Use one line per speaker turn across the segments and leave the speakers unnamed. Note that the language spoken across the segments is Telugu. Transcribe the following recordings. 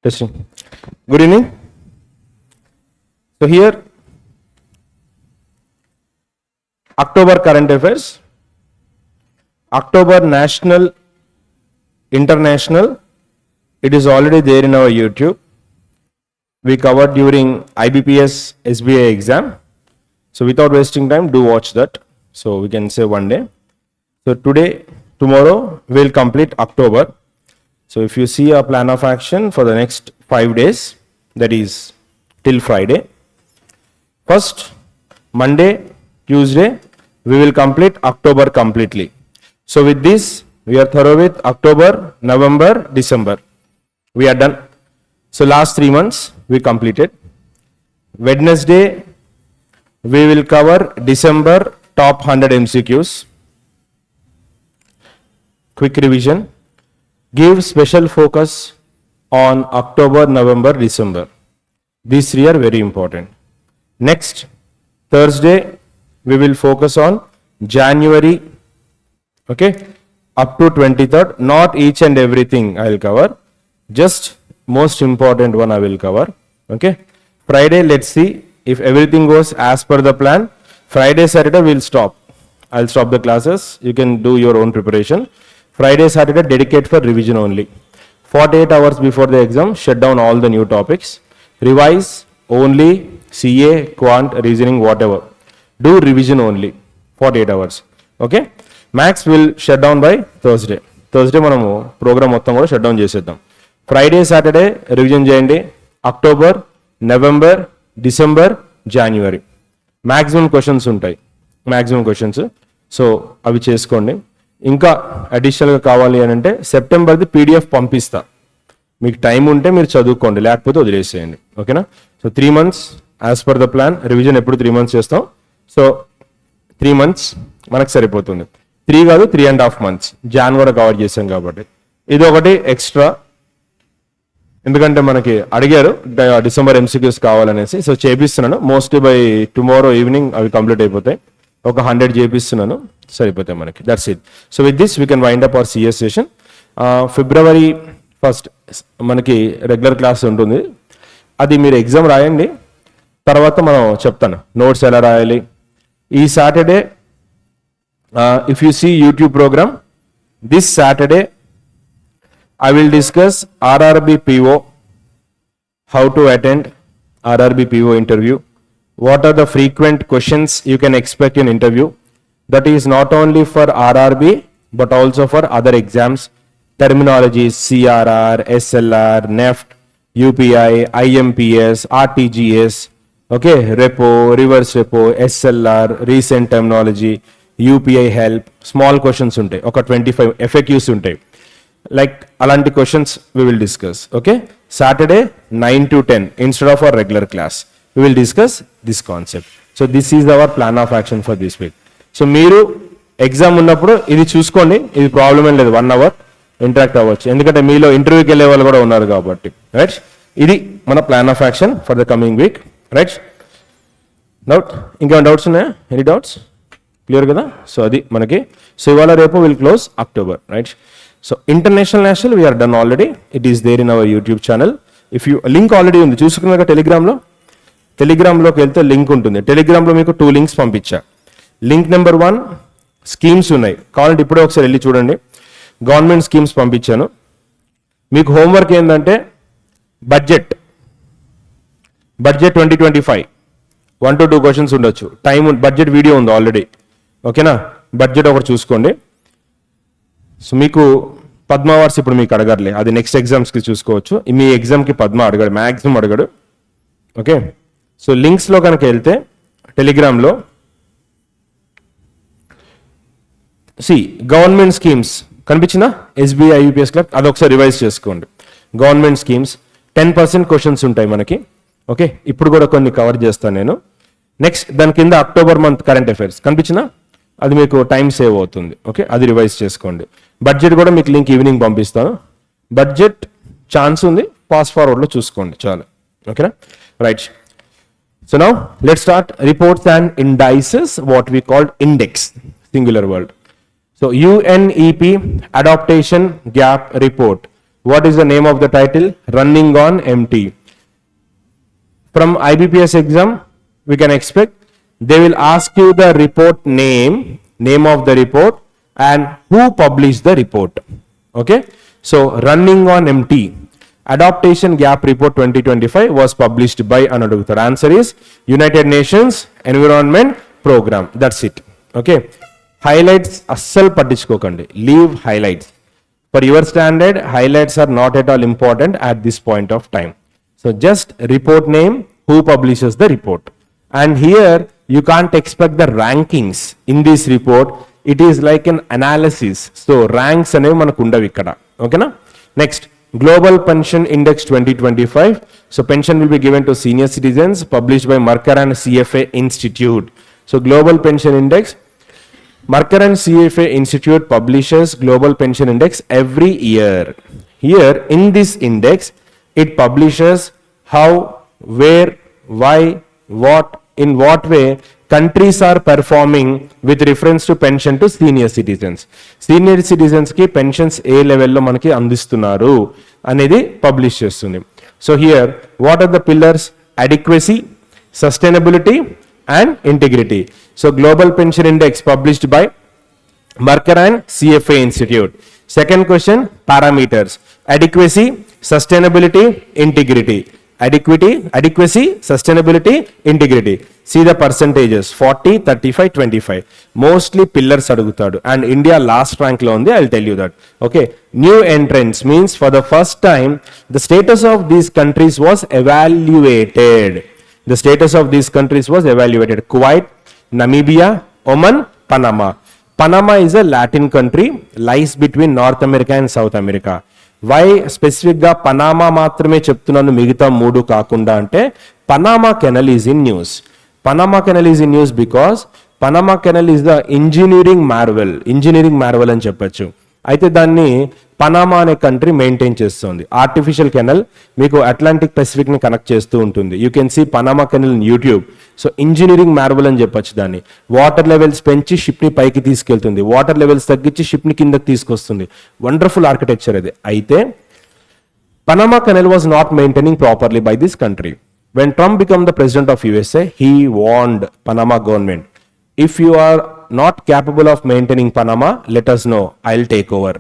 Testing. Good evening. So here, October current affairs, October national, international, it is already there in our YouTube. We covered during IBPS SBI exam. So without wasting time, do watch that. So we can say one day. So today, tomorrow, we'll complete October. So if you see a plan of action for the next 5 days, that is till Friday. First, Monday, Tuesday, we will complete October completely. So with this, we are thorough with October, November, December. We are done. So last 3 months, we completed. Wednesday, we will cover December top 100 MCQs. Quick revision. Give special focus on October, November, December. These three are very important. Next, Thursday, we will focus on January, okay, up to 23rd. Not each and everything I will cover. Just most important one I will cover, okay. Friday, let's see if everything goes as per the plan. Friday, Saturday, we'll stop. I'll stop the classes. You can do your own preparation. Friday, Saturday, dedicate for revision only. 48 hours before the exam, shut down all the new topics. Revise only CA, quant, reasoning, whatever. Do revision only. 48 hours. Okay? Max will shut down by Thursday. Thursday, మనము ప్రోగ్రామ్ మొత్తం కూడా షట్ డౌన్ చేసేద్దాం. ఫ్రైడే, సాటర్డే రివిజన్ చేయండి. అక్టోబర్, నవంబర్, డిసెంబర్, జనవరి మ్యాక్సిమం క్వశ్చన్స్ ఉంటాయి. Maximum questions. సో అవి చేసుకోండి. ఇంకా అడిషనల్గా కావాలి అని అంటే సెప్టెంబర్ది PDF పంపిస్తా. మీకు టైం ఉంటే మీరు చదువుకోండి, లేకపోతే వదిలేసేయండి. ఓకేనా? So 3 months as per the plan. Revision ఎప్పుడు 3 months చేస్తాం. సో 3 months మనకు సరిపోతుంది. 3 కాదు 3.5 months. జాన్ కూడా కవర్ చేసాం కాబట్టి ఇది ఒకటి ఎక్స్ట్రా. ఎందుకంటే మనకి అడిగారు డిసెంబర్ MCQs కావాలనేసి. సో చేపిస్తున్నాను. మోస్ట్లీ బై టుమారో ఈవినింగ్ అవి కంప్లీట్ అయిపోతాయి. ఒక 100 చేపిస్తున్నాను, సరిపోతాయి మనకి. That's it. So with this we can wind up our CS session. February 1st మనకి రెగ్యులర్ క్లాస్ ఉంటుంది. అది మీరు ఎగ్జామ్ రాయండి, తర్వాత మనం చెప్తాను నోట్స్ ఎలా రాయాలి. ఈ Saturday if you see YouTube programme, this Saturday I will discuss RRB PO, how to attend RRB PO interview. What are the frequent questions you can expect in interview? That is not only for RRB but also for other exams. Terminologies CRR, SLR, NEFT, UPI, IMPS, RTGS, okay, repo, reverse repo, SLR, recent terminology, UPI help, small questions ఉంటాయి. ఒక 25 FAQs ఉంటాయి. Like అలాంటి questions we will discuss. Okay, Saturday 9 to 10 instead of our regular class we will discuss this concept. So this is our plan of action for this week. So మీరు ఎగ్జామ్ ఉన్నప్పుడు ఇది చూసుకోండి. ఇది ప్రాబ్లం ఏం లేదు. 1 hour ఇంటరాక్ట్ అవ్వచ్చు, ఎందుకంటే మీలో ఇంటర్వ్యూకి వెళ్ళే వాళ్ళు కూడా ఉన్నారు కాబట్టి. రైట్, ఇది మన plan of action for the coming week. Right, doubt ఇంకేమైనా డౌట్స్ ఉన్నాయా? Any doubts? క్లియర్ కదా? సో అది మనకి. సో ఇవాళ రేపు will close October. Right, so international national we are done already. It is there in our YouTube channel. If you link already ఉంది, చూసుకున్నాక టెలిగ్రామ్లోకి వెళ్తే లింక్ ఉంటుంది. టెలిగ్రామ్లో మీకు 2 links పంపించా. లింక్ నెంబర్ 1 స్కీమ్స్ ఉన్నాయి, కావాలంటే ఇప్పుడే ఒకసారి వెళ్ళి చూడండి. గవర్నమెంట్ స్కీమ్స్ పంపించాను. మీకు హోంవర్క్ ఏంటంటే బడ్జెట్ 2025 1 to 2 questions ఉండొచ్చు. టైం బడ్జెట్ వీడియో ఉంది ఆల్రెడీ. ఓకేనా? బడ్జెట్ ఒకటి చూసుకోండి. సో మీకు పద్మ అవార్డ్స్ ఇప్పుడు మీకు అడగర్లే, అది నెక్స్ట్ ఎగ్జామ్స్కి చూసుకోవచ్చు. మీ ఎగ్జామ్కి పద్మ అడగడు, మ్యాక్సిమం అడగడు. ఓకే, సో లింక్స్లో కనుక వెళ్తే టెలిగ్రామ్లో గవర్నమెంట్ స్కీమ్స్ కనిపించిందా? SBI IBPS క్లర్క్, అదొకసారి రివైజ్ చేసుకోండి. గవర్నమెంట్ స్కీమ్స్ 10% క్వశ్చన్స్ ఉంటాయి మనకి. ఓకే, ఇప్పుడు కూడా కొన్ని కవర్ చేస్తాను నేను. నెక్స్ట్ దాని కింద అక్టోబర్ మంత్ కరెంట్ అఫైర్స్ కనిపించిందా? అది మీకు టైం సేవ్ అవుతుంది. ఓకే, అది రివైజ్ చేసుకోండి. బడ్జెట్ కూడా మీకు లింక్ ఈవినింగ్ పంపిస్తాను. బడ్జెట్ ఛాన్స్ ఉంది, ఫాస్ట్ ఫార్వర్డ్లో చూసుకోండి చాలు. ఓకేనా? Right, so now let's start. Reports and indices, what we called index, singular word. So UNEP adaptation gap report What is the name of the title? Running on Empty. From IBPS exam, we can expect they will ask you the report name of the report, and who published the report. Okay, so Running on Empty, Adaptation Gap Report 2025 was published by another. The answer is United Nations Environment Program. That's it. Okay, highlights assal pattichukokandi, leave highlights. For your standard, highlights are not at all important at this point of time. So just report name, who publishes the report. And here you can't expect the rankings in this report. It is like an analysis. So ranks అనేవి మనకు ఉండవు ఇక్కడ. ఓకేనా? Next, Global Pension Index 2025. So pension will be given to senior citizens, published by Mercer and CFA Institute. So Global Pension Index, Mercer and CFA Institute publishes Global Pension Index every year. Here in this index, it publishes how, where, why, what, in what way countries are performing with reference to pension to senior citizens. Senior citizens ki pensions ఏ లెవెల్లో మనకి అందిస్తున్నారు అనేది పబ్లిష్ చేస్తుంది. So here what are the pillars? Adequacy, sustainability and integrity. So global pension index published by Mercer and CFA Institute. Second question, parameters: adequacy, sustainability, integrity. Adequacy, sustainability, integrity. See the percentages: 40, 35, 25. Mostly pillars adugutadu, and India last rank lo undi. I'll tell you that. Okay, new entrants means for the first time the status of these countries was evaluated. The status of these countries was evaluated. Kuwait, Namibia, Oman, Panama. Panama is a Latin country, lies between North America and South America. Why specific గా పనామా మాత్రమే చెప్తున్నాను, మిగతా మూడు కాకుండా అంటే Panama canal is in news. Panama canal is in news because Panama canal is the engineering marvel అని చెప్పొచ్చు. అయితే దాన్ని పనామా అనే కంట్రీ మెయింటైన్ చేస్తుంది. ఆర్టిఫిషియల్ కెనల్ మీకు అట్లాంటిక్ పెసిఫిక్ ని కనెక్ట్ చేస్తూ ఉంటుంది. You can see Panama canal in YouTube. So engineering marvel అని చెప్పొచ్చు దాన్ని. వాటర్ లెవెల్స్ పెంచి షిప్ ని పైకి తీసుకెళ్తుంది, వాటర్ లెవెల్స్ తగ్గించి షిప్ ని కిందకి తీసుకొస్తుంది. వండర్ఫుల్ ఆర్కిటెక్చర్ అది. అయితే Panama canal was not maintaining properly by this country. When Trump become the president of USA, he warned Panama government, if you are not capable of maintaining Panama, let us know, I'll take over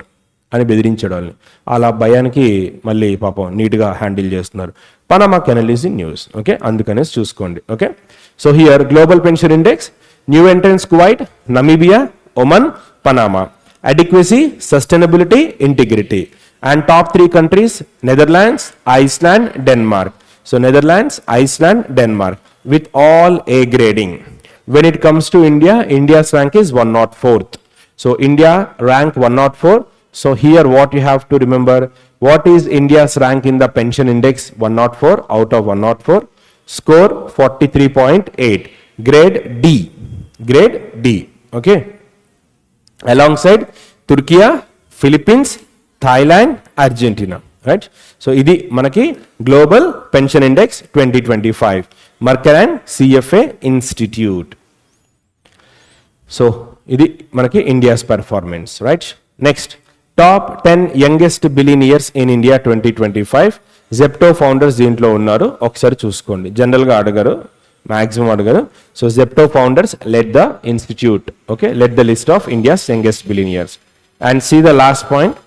అని బెదిరించాడు వాళ్ళని. అలా భయానికి మళ్ళీ పాపం నీట్గా హ్యాండిల్ చేస్తున్నారు. Panama canal is in news. Okay, అందుకనేసి చూసుకోండి. Okay, so here global pension index, new entrants Kuwait, Namibia, Oman, Panama. Adequacy, sustainability, integrity. And top 3 countries, Netherlands, Iceland, Denmark. So Netherlands, Iceland, Denmark with all A grading. When it comes to India, India's rank is 104th. So India rank 104. So here what you have to remember, what is India's rank in the pension index? 104 out of 104. Score 43.8. Grade D. Okay. Alongside Turkey, Philippines, Thailand, Argentina. Right? So ఇది మనకి global pension index 2025, Mercer and CFA Institute. So ఇది మనకి India's performance. Right, next top 10 youngest billionaires in India 2025. Zepto founders దీంట్లో ఉన్నారు, ఒకసారి చూసుకోండి. జనరల్గా అడగరు, మాక్సిమం అడగరు. So Zepto founders let the institute. Okay, let the list of India's youngest billionaires and see the last point.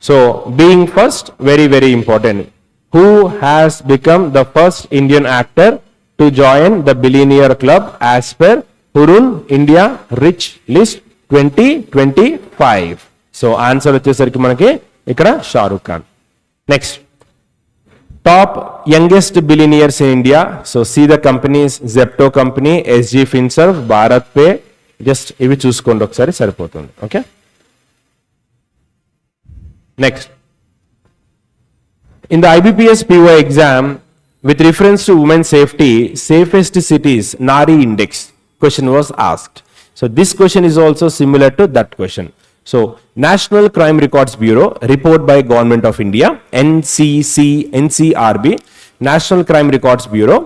So being first, very, very important. Who has become the first Indian actor to join the billionaire club as per Hurun India Rich List 2025? So answer వచ్చేసరికి మనకి ఇక్కడ Shahrukh Khan. Next, top youngest billionaires in India. So see the companies: Zepto company, SG Finserv, Bharat Pay. Just ఇవి చూసుకోండి ఒకసారి, సరిపోతుంది. Okay, next, in the IBPS PO exam with reference to women's safety, safest cities Nari index question was asked. So this question is also similar to that question. So National Crime Records Bureau report by Government of India, NCRB, National Crime Records Bureau,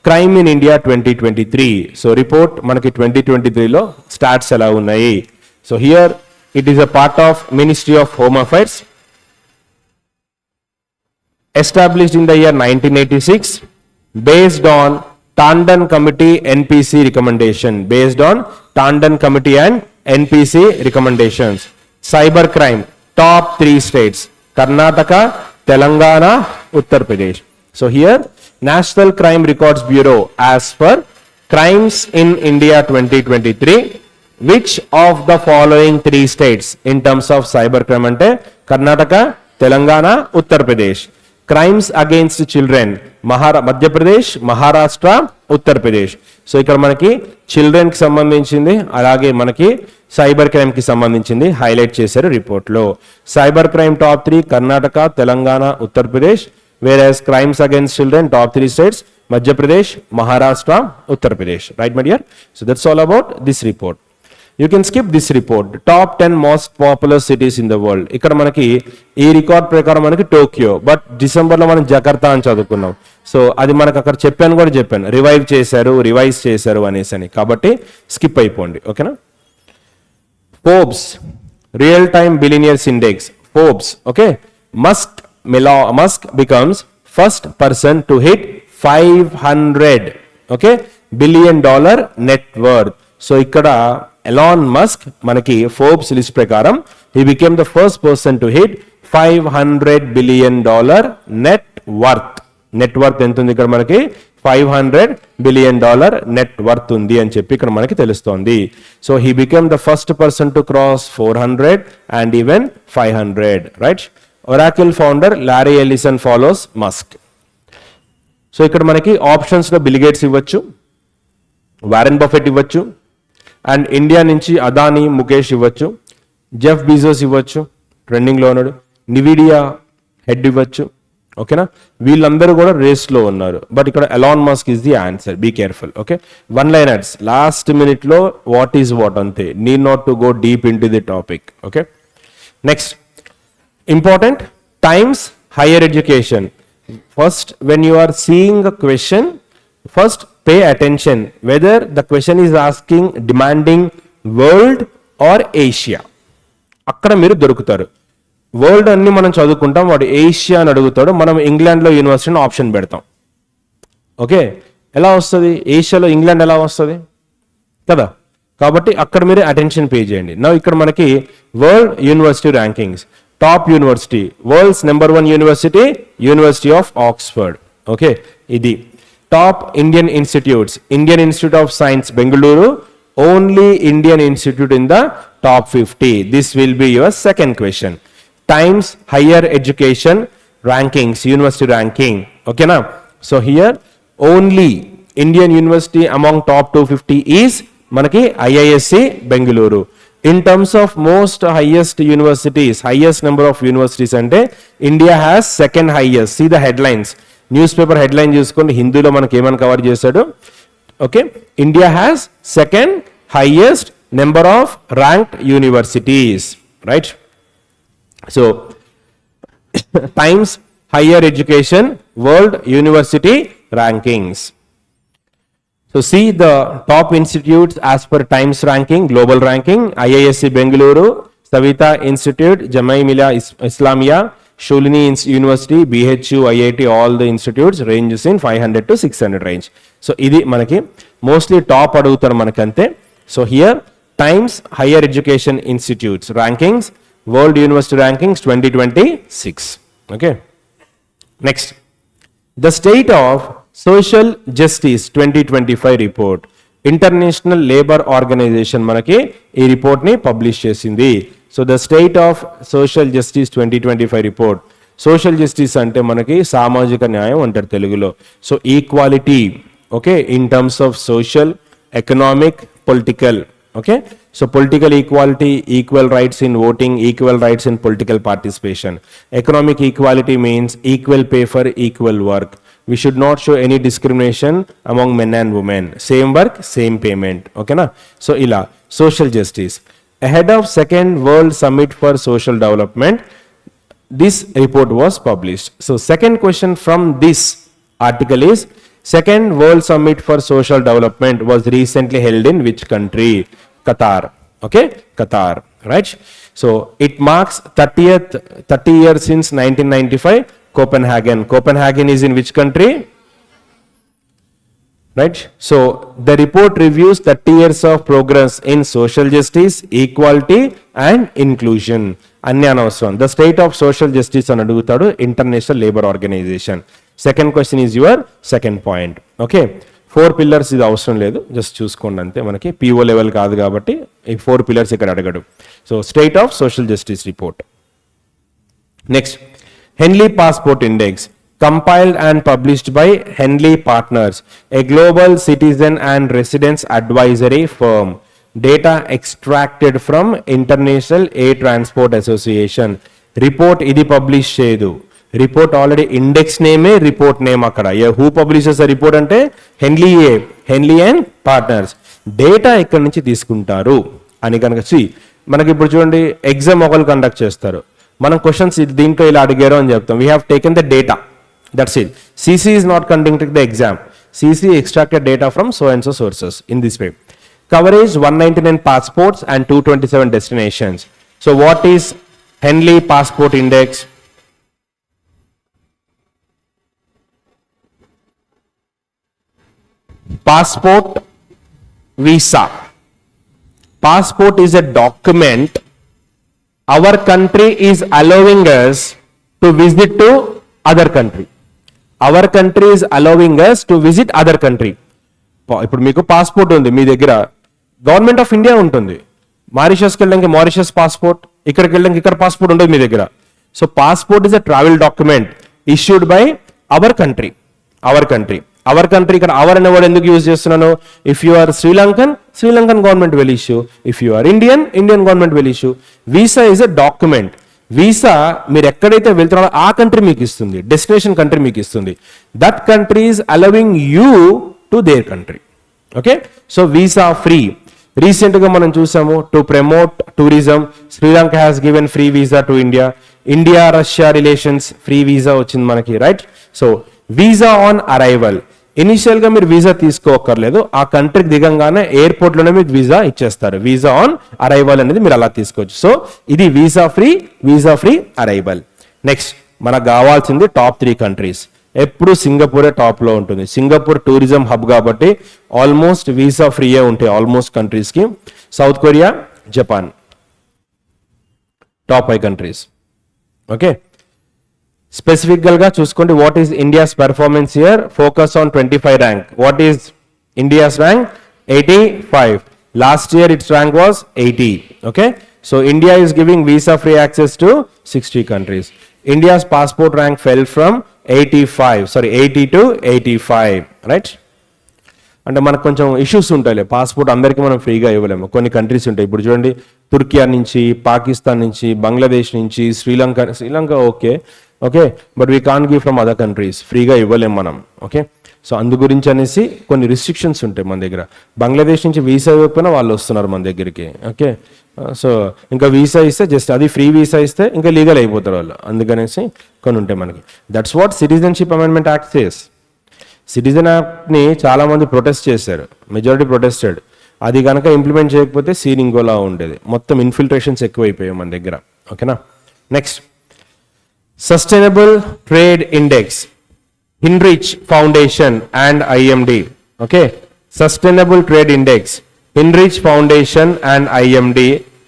Crime in India 2023. So report మనకి 2023 లో స్టాట్స్ ఎలా ఉన్నాయి. So here It is a part of Ministry of Home Affairs. Established in the year 1986 based on Tandon Committee NPC recommendation. Based on Tandon Committee and NPC recommendations. Cyber crime, top 3 states, Karnataka, Telangana, Uttar Pradesh. So here, National Crime Records Bureau, as per Crimes in India 2023, which of the following 3 states in terms of cyber crime ante Karnataka, Telangana, Uttar Pradesh. Crimes against children, Madhya Pradesh, Maharashtra, Uttar Pradesh. So ఇక్కడ మనకి చిల్డ్రన్ కి సంబంధించింది, అలాగే మనకి సైబర్ క్రైమ్ కి సంబంధించింది హైలైట్ చేశారు రిపోర్ట్ లో. Cyber crime top 3 Karnataka, Telangana, Uttar Pradesh. whereas crimes against children top 3 states Madhya Pradesh, Maharashtra, Uttar Pradesh. Right, my dear? So that's all about this report. You can skip this report. Top 10 most popular cities in the world. ఇక్కడ మనకి ఈ రికార్డ్ ప్రకారం మనకి టోక్యో, బట్ డిసెంబర్ లో మనం జకర్తా అని చదువుకున్నాం. సో అది మనకు అక్కడ చెప్పాను, రివైజ్ చేశారు అనేసి, కాబట్టి స్కిప్ అయిపోండి. ఓకేనా? Forbes real time billionaires index, Forbes. Okay, Musk becomes first person to hit 500 billion dollar net worth. So ikkada Elon Musk manaki Forbes list prakaram he became the first person to hit 500 billion dollar net worth. Net worth ఎంత ఉంది ఇక్కడ మనకి 500 billion dollar net worth ఉంది అని చెప్పి ఇక్కడ మనకి తెలుస్తోంది. So he became the first person to cross 400 and even 500, right? Oracle founder Larry Ellison follows Musk. So ఇక్కడ మనకి ఆప్షన్స్ లో బిల్ గేట్స్ ఇవ్వచ్చు, వారెన్ బఫెట్ ఇవ్వచ్చు, అండ్ ఇండియా నుంచి అదానీ ముఖేష్ ఇవ్వచ్చు, జెఫ్ బీజోస్ ఇవ్వచ్చు, ట్రెండింగ్ లో ఉన్నాడు, నివిడియా హెడ్ ఇవ్వచ్చు. ఓకేనా? వీళ్ళందరూ కూడా రేస్ లో ఉన్నారు, బట్ ఇక్కడ Elon Musk is the answer. Be careful. Okay, one liners last minute లో వాట్ ఈస్ వాట్ అంతే, need not to go deep into the topic. Okay, next important times higher education. First, when you are seeing a question, first pay attention whether the question is asking demanding world or Asia. అక్కడ మీరు దొరుకుతారు. వరల్డ్ అన్ని మనం చదువుకుంటాం, వాడు ఏషియా అని అడుగుతాడు, మనం ఇంగ్లాండ్లో యూనివర్సిటీ ఆప్షన్ పెడతాం. ఓకే, ఎలా వస్తుంది? ఏషియాలో ఇంగ్లాండ్ ఎలా వస్తుంది కదా, కాబట్టి అక్కడ మీరు అటెన్షన్ పే చేయండి. నా ఇక్కడ మనకి world university rankings, top university, world's number 1 university, university of Oxford. Okay, ఇది top Indian institutes, Indian institute of science Bengaluru, only Indian institute in the top 50. This will be your second question. Times higher education rankings, university ranking. ఓకేనా? So here only Indian university among top 250 is మనకి IISc Bengaluru. In terms of most highest universities, highest number of universities ante India has second highest. See the headlines, newspaper headline chuskondi, Hindulo manaki emani cover chesadu. Okay, India has second highest number of ranked universities, right? So times higher education world university rankings. So see the top institutes as per Times ranking, global ranking: IISc Bengaluru, Savita Institute, Jamia Millia Islamia, Sholini University, BHU, IIT, all the institutes ranges in 500 to 600 range. So idi manaki mostly top adugutaru manakante. So here Times Higher Education Institutes rankings, World University rankings 2026. Okay. Next, the state of social justice 2025 report, international labour organisation మనకి ఈ రిపోర్ట్ ని పబ్లిష్ చేసింది. So the state of social justice 2025 report. Social justice అంటే మనకి సామాజిక న్యాయం అంటారు తెలుగులో. So equality, okay, in terms of social, economic, political. Okay, so political equality, equal rights in voting, equal rights in political participation. Economic equality means equal pay for equal work. We should not show any discrimination among men and women. Same work, same payment. Okay na? So ila social justice. Ahead of second World Summit for Social Development, this report was published. So second question from this article is, second World Summit for Social Development was recently held in which country? Qatar. Okay, Qatar. right? So it marks 30 years since 1995 Copenhagen is in which country, right? So the report reviews 30 years of progress in social justice, equality and inclusion. అన్ని అనవసరం. The state of social justice అని అడుగుతాడు international labour organisation. Second question is your second point. Okay, 4 pillars ఇది అవసరం లేదు, జస్ట్ చూసుకోండి అంతే. మనకి పిఓ లెవెల్ కాదు కాబట్టి ఈ 4 పిల్లర్స్ ఇక్కడ అడగడు. So state of social justice report. Next, హెన్లీ passport index, compiled and published by Henley Partners, a global citizen and residence advisory firm. Data extracted from International Air Transport Association. Report ఇది పబ్లిష్ చేయదు. రిపోర్ట్ ఆల్రెడీ ఇండెక్స్ నేమే రిపోర్ట్ నేమ్ అక్కడ. హూ పబ్లిషెస్ ద రిపోర్ట్ అంటే హెన్లీ అండ్ పార్ట్నర్స్. డేటా ఎక్కడి నుంచి తీసుకుంటారు అని కనుక మనకి ఇప్పుడు చూడండి, ఎగ్జామ్ ఒకరు కండక్ట్ చేస్తారు, మనం క్వశ్చన్స్ దీంట్లో ఇలా అడిగారు అని చెప్తాం. We have taken the data. That's it. CC is not conducting the exam. CC extracted data from so and so sources in this way. Coverage 199 passports and 227 destinations. So what is Henley Passport Index? Passport visa. Passport is a document our country is allowing us to visit to other country. Our country is allowing us to visit other country. ఇప్పుడు మీకు పాస్పోర్ట్ ఉంది మీ దగ్గర, గవర్నమెంట్ ఆఫ్ ఇండియా ఉంటుంది. మారిషస్కి వెళ్ళడానికి మారిషస్ పాస్పోర్ట్, ఇక్కడికి వెళ్ళడానికి ఇక్కడ పాస్పోర్ట్ ఉంటుంది మీ దగ్గర. So passport is a travel document issued by our country. ఇక్కడ అవర్ అనే వర్డ్ ఎందుకు యూజ్ చేస్తున్నాను? If you are Sri Lankan government will issue, if you are Indian government will issue. Visa is a document. Visa మీరు ఎక్కడైతే వెళ్తున్నారో ఆ కంట్రీ మీకు ఇస్తుంది, డెస్టినేషన్ కంట్రీ మీకు ఇస్తుంది. That country is allowing you to their country. Okay, so visa free. Recent గా మనం చూసాము, to promote tourism Sri Lanka has given free visa to India Russia relations free visa వచ్చింది మనకి, right? So visa on arrival, initial గా మీరు వీసా తీసుకోకర్లేదు, ఆ కంట్రీకి దిగంగానే ఎయిర్పోర్ట్ లోనే మీకు వీసా ఇచ్చేస్తారు. వీసా ఆన్ అరైవల్ అనేది మీరు అలా తీసుకోవచ్చు. సో ఇది వీసా ఫ్రీ అరైవల్. నెక్స్ట్ మనకు కావాల్సింది టాప్ 3 కంట్రీస్. ఎప్పుడు సింగపూరే టాప్ లో ఉంటుంది. సింగపూర్ టూరిజం హబ్ కాబట్టి ఆల్మోస్ట్ వీసా ఫ్రీయే ఉంటాయి ఆల్మోస్ట్ కంట్రీస్ కి. South Korea, Japan top 5 countries. Okay, స్పెసిఫిక్గా చూసుకోండి. What is India's performance here? Focus on 25 rank. What is India's rank? 85. Last year its rank was 80. Okay, so India is giving visa free access to 60 countries. India's passport rank fell from 80 to 85, right? అంటే మనకు కొంచెం ఇష్యూస్ ఉంటాయి. పాస్పోర్ట్ అందరికీ మనం ఫ్రీగా ఇవ్వలేము, కొన్ని కంట్రీస్ ఉంటాయి. ఇప్పుడు చూడండి, తుర్కియా నుంచి, పాకిస్తాన్ నుంచి, బంగ్లాదేశ్ నుంచి, Sri Lanka okay, but we can give from other countries. ఫ్రీగా ఇవ్వలేము మనం. ఓకే, సో అందు గురించి అనేసి కొన్ని రిస్ట్రిక్షన్స్ ఉంటాయి మన దగ్గర. బంగ్లాదేశ్ నుంచి వీసా ఇవ్వకపోయినా వాళ్ళు వస్తున్నారు మన దగ్గరికి. ఓకే, సో ఇంకా వీసా ఇస్తే జస్ట్ అది ఫ్రీ వీసా ఇస్తే ఇంకా లీగల్ అయిపోతారు వాళ్ళు. అందుకనేసి కొన్ని ఉంటాయి మనకి. That's what citizenship amendment act says. Citizen యాక్ట్ని చాలామంది ప్రొటెస్ట్ చేశారు, మెజారిటీ ప్రొటెస్టెడ్. అది కనుక ఇంప్లిమెంట్ చేయకపోతే సీన్ ఇంకోలా ఉండేది. మొత్తం ఇన్ఫిల్ట్రేషన్స్ ఎక్కువైపోయాయి మన దగ్గర. ఓకేనా? Next, sustainable trade index, Hinrich foundation and IMD. Okay, sustainable trade index, Hinrich foundation and IMD,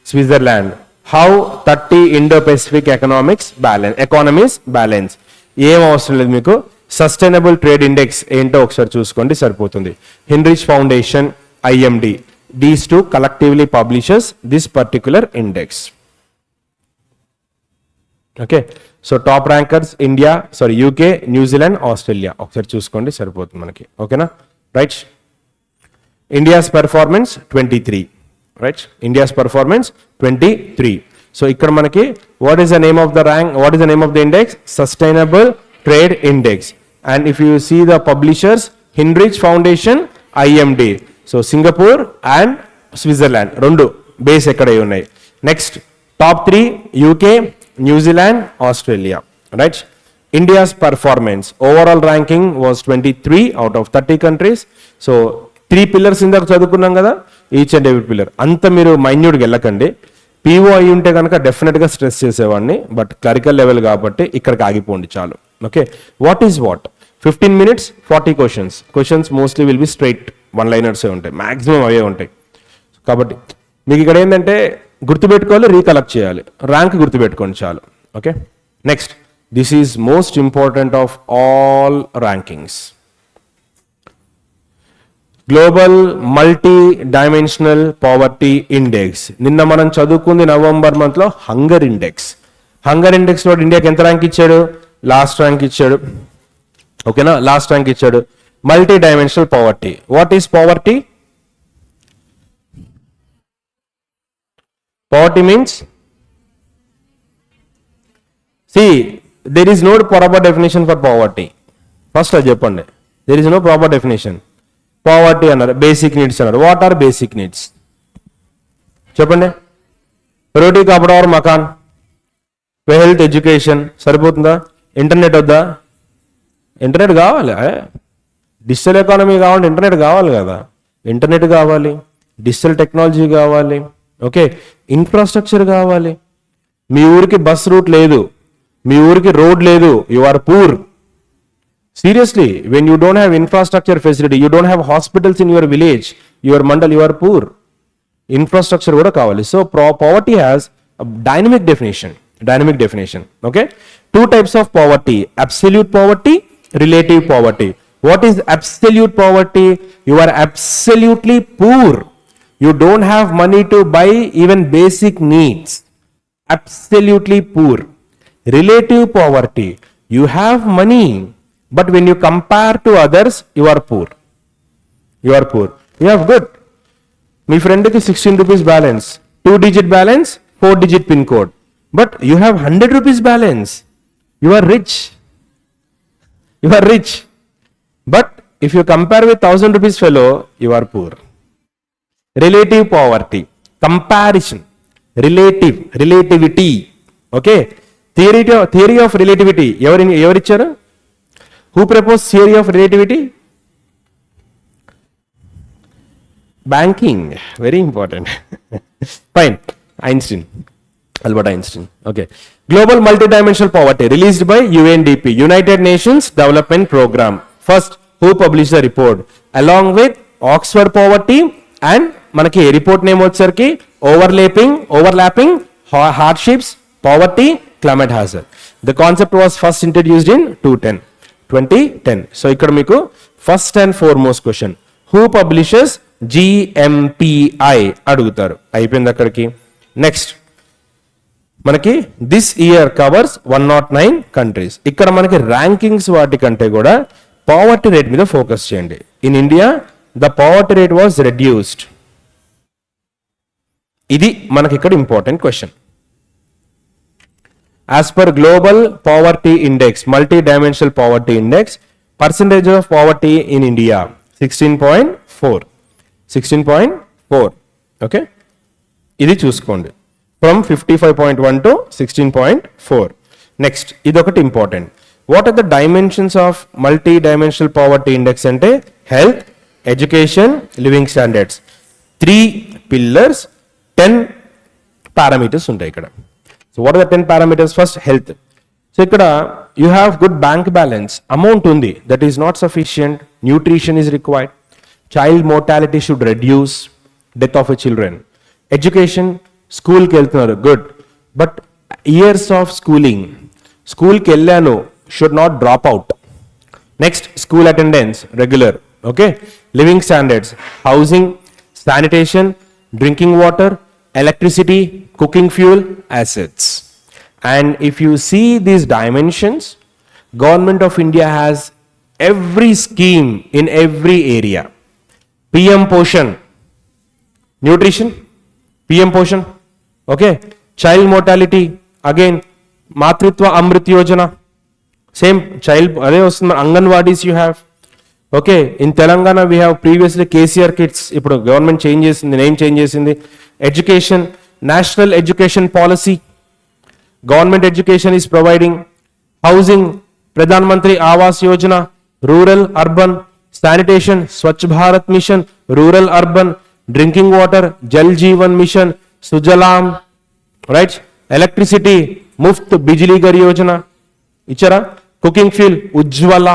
Switzerland. How 30 Indo-Pacific economies balance. ఏం అవసరం లేదు మీకు, సస్టైనబుల్ ట్రేడ్ ఇండెక్స్ ఏంటో ఒకసారి చూసుకోండి సరిపోతుంది. హిన్రిచ్ foundation, IMD, these two collectively publishes this particular index. Okay, so top rankers UK, New Zealand, Australia. ఒకసారి చూసుకోండి సరిపోతుంది మనకి. ఓకేనా? Right. India's performance 23, right? India's performance 23. So ఇక్కడ మనకి what is the name of the rank, what is the name of the index? Sustainable trade index. And if you see the publishers, Hinrich foundation, IMD. So Singapore and Switzerland రెండు బేస్ ఎక్కడ ఉన్నాయి. Next, top 3 UK, New Zealand, Australia, right? India's performance overall ranking was 23 out of 30 countries. So 3 pillars ఇందాక చదువుకున్నాం కదా, ఈచ్ అండ్ ఎవ్రీ పిల్లర్. అంత మీరు మైన్యూట్గా వెళ్ళకండి. పీఓ అయి ఉంటే కనుక డెఫినెట్గా స్ట్రెస్ చేసేవాడిని, బట్ క్లరికల్ లెవెల్ కాబట్టి ఇక్కడికి ఆగిపోండి చాలు. Okay, what is what? 15 minutes 40 questions. Questions mostly will be straight one లైనర్సే ఉంటాయి, మ్యాక్సిమం అవే ఉంటాయి. కాబట్టి మీకు ఇక్కడ ఏంటంటే గుర్తుపెట్టుకోవాలి, రీకలెక్ట్ చేయాలి, ర్యాంక్ గుర్తుపెట్టుకోండి చాలు. Okay, next, this is most important of all rankings. Global multi dimensional poverty index. నిన్న మనం చదువుకుంది నవంబర్ మంత్లో హంగర్ ఇండెక్స్. హంగర్ ఇండెక్స్లో ఇండియాకి ఎంత ర్యాంక్ ఇచ్చాడు? లాస్ట్ ర్యాంక్ ఇచ్చాడు. ఓకేనా, లాస్ట్ ర్యాంక్ ఇచ్చాడు. Multi dimensional poverty. What is poverty? Poverty means, there is no proper definition for poverty. First అది చెప్పండి. there is no proper definition. Poverty అన్నారు, బేసిక్ నీడ్స్ అన్నారు. వాట్ ఆర్ బేసిక్ నీడ్స్ చెప్పండి. రోటీ కపడా ఆర్ మకాన్, హెల్త్, ఎడ్యుకేషన్ సరిపోతుందా? ఇంటర్నెట్ వద్దా? ఇంటర్నెట్ కావాలి. డిజిటల్ ఎకానమీ కావాలంటే ఇంటర్నెట్ కావాలి కదా. ఇంటర్నెట్ కావాలి, డిజిటల్ టెక్నాలజీ కావాలి, ఓకే, ఇన్ఫ్రాస్ట్రక్చర్ కావాలి. మీ ఊరికి బస్ రూట్ లేదు, మీ ఊరికి రోడ్ లేదు, you are poor. Seriously, when you don't have infrastructure facility, you don't have hospitals in your village, your mandal, you are poor. Infrastructure kuda kavali. So poverty has a dynamic definition. Okay, two types of poverty: absolute poverty, relative poverty. What is absolute poverty? You are absolutely poor. You don't have money to buy even basic needs. Absolutely poor. Relative poverty, you have money, but when you compare to others, you are poor. You have good. మీ ఫ్రెండ్కి 16 rupees balance, 2-digit balance, 4-digit pin code, but you have 100 rupees balance. You are rich. But if you compare with 1000 rupees fellow, you are poor. Relative poverty, comparison, relativity. Okay, theory of relativity. ఎవరిచ్చారు? Who proposed theory of relativity? Banking, very important. Fine, Albert Einstein. Okay, global multidimensional poverty released by UNDP, United Nations Development Program. First, who published the report? Along with Oxford poverty and మనకి రిపోర్ట్ నేమ్ వచ్చేసరికి overlapping hardships, poverty, climate hazard. The concept was first introduced in 2010. So ఇక్కడ మీకు first and foremost question, who publishes GMPI అడుగుతారు. అయిపోయింది అక్కడికి. నెక్స్ట్ మనకి దిస్ ఇయర్ కవర్స్ 109 కంట్రీస్. ఇక్కడ మనకి ర్యాంకింగ్స్ వాటికంటే కూడా పావర్టీ రేట్ మీద ఫోకస్ చేయండి. In India the poverty rate was reduced. ఇది మనకి ఇక్కడ important question. As per Global Poverty Index, Multi-Dimensional Poverty Index, percentage of poverty in India 16.4. Okay, ఇది చూసుకోండి. From 55.1 to 16.4. Next, idokati important. What are the dimensions of multi-dimensional poverty index ante? Health, education, living standards. 3 pillars, 10 parameters ఉంటాయి ఇక్కడ. So what are the 10 parameters? First, health. So ikkada you have good bank balance, amount undi, that is not sufficient, nutrition is required, child mortality should reduce, death of children. Education, school ki veltunnaru, good, but years of schooling, school ki ellanu, should not drop out. Next, school attendance regular. Okay, living standards, housing, sanitation, drinking water, electricity, cooking fuel, assets. And if you see these dimensions, Government of India has every scheme in every area. PM Poshan, nutrition, PM Poshan. Okay, child mortality, again Matritva Amrit Yojana, same child, Anganwadis you have. Okay, in Telangana we have previously KCR kits, ఇప్పుడు గవర్నమెంట్ చేంజ్ చేసింది, నేమ్ చేంజ్ చేసింది. Education, National Education Policy, government education is providing. Housing, Pradhan Mantri Awas Yojana, rural, urban. Sanitation, Swachh Bharat Mission, rural, urban. Drinking water, Jal Jeevan Mission, Sujalam, right. Electricity Muft Bijli Ghar Yojana ఇచ్చారా. కుకింగ్ ఫ్యూల్ ఉజ్వల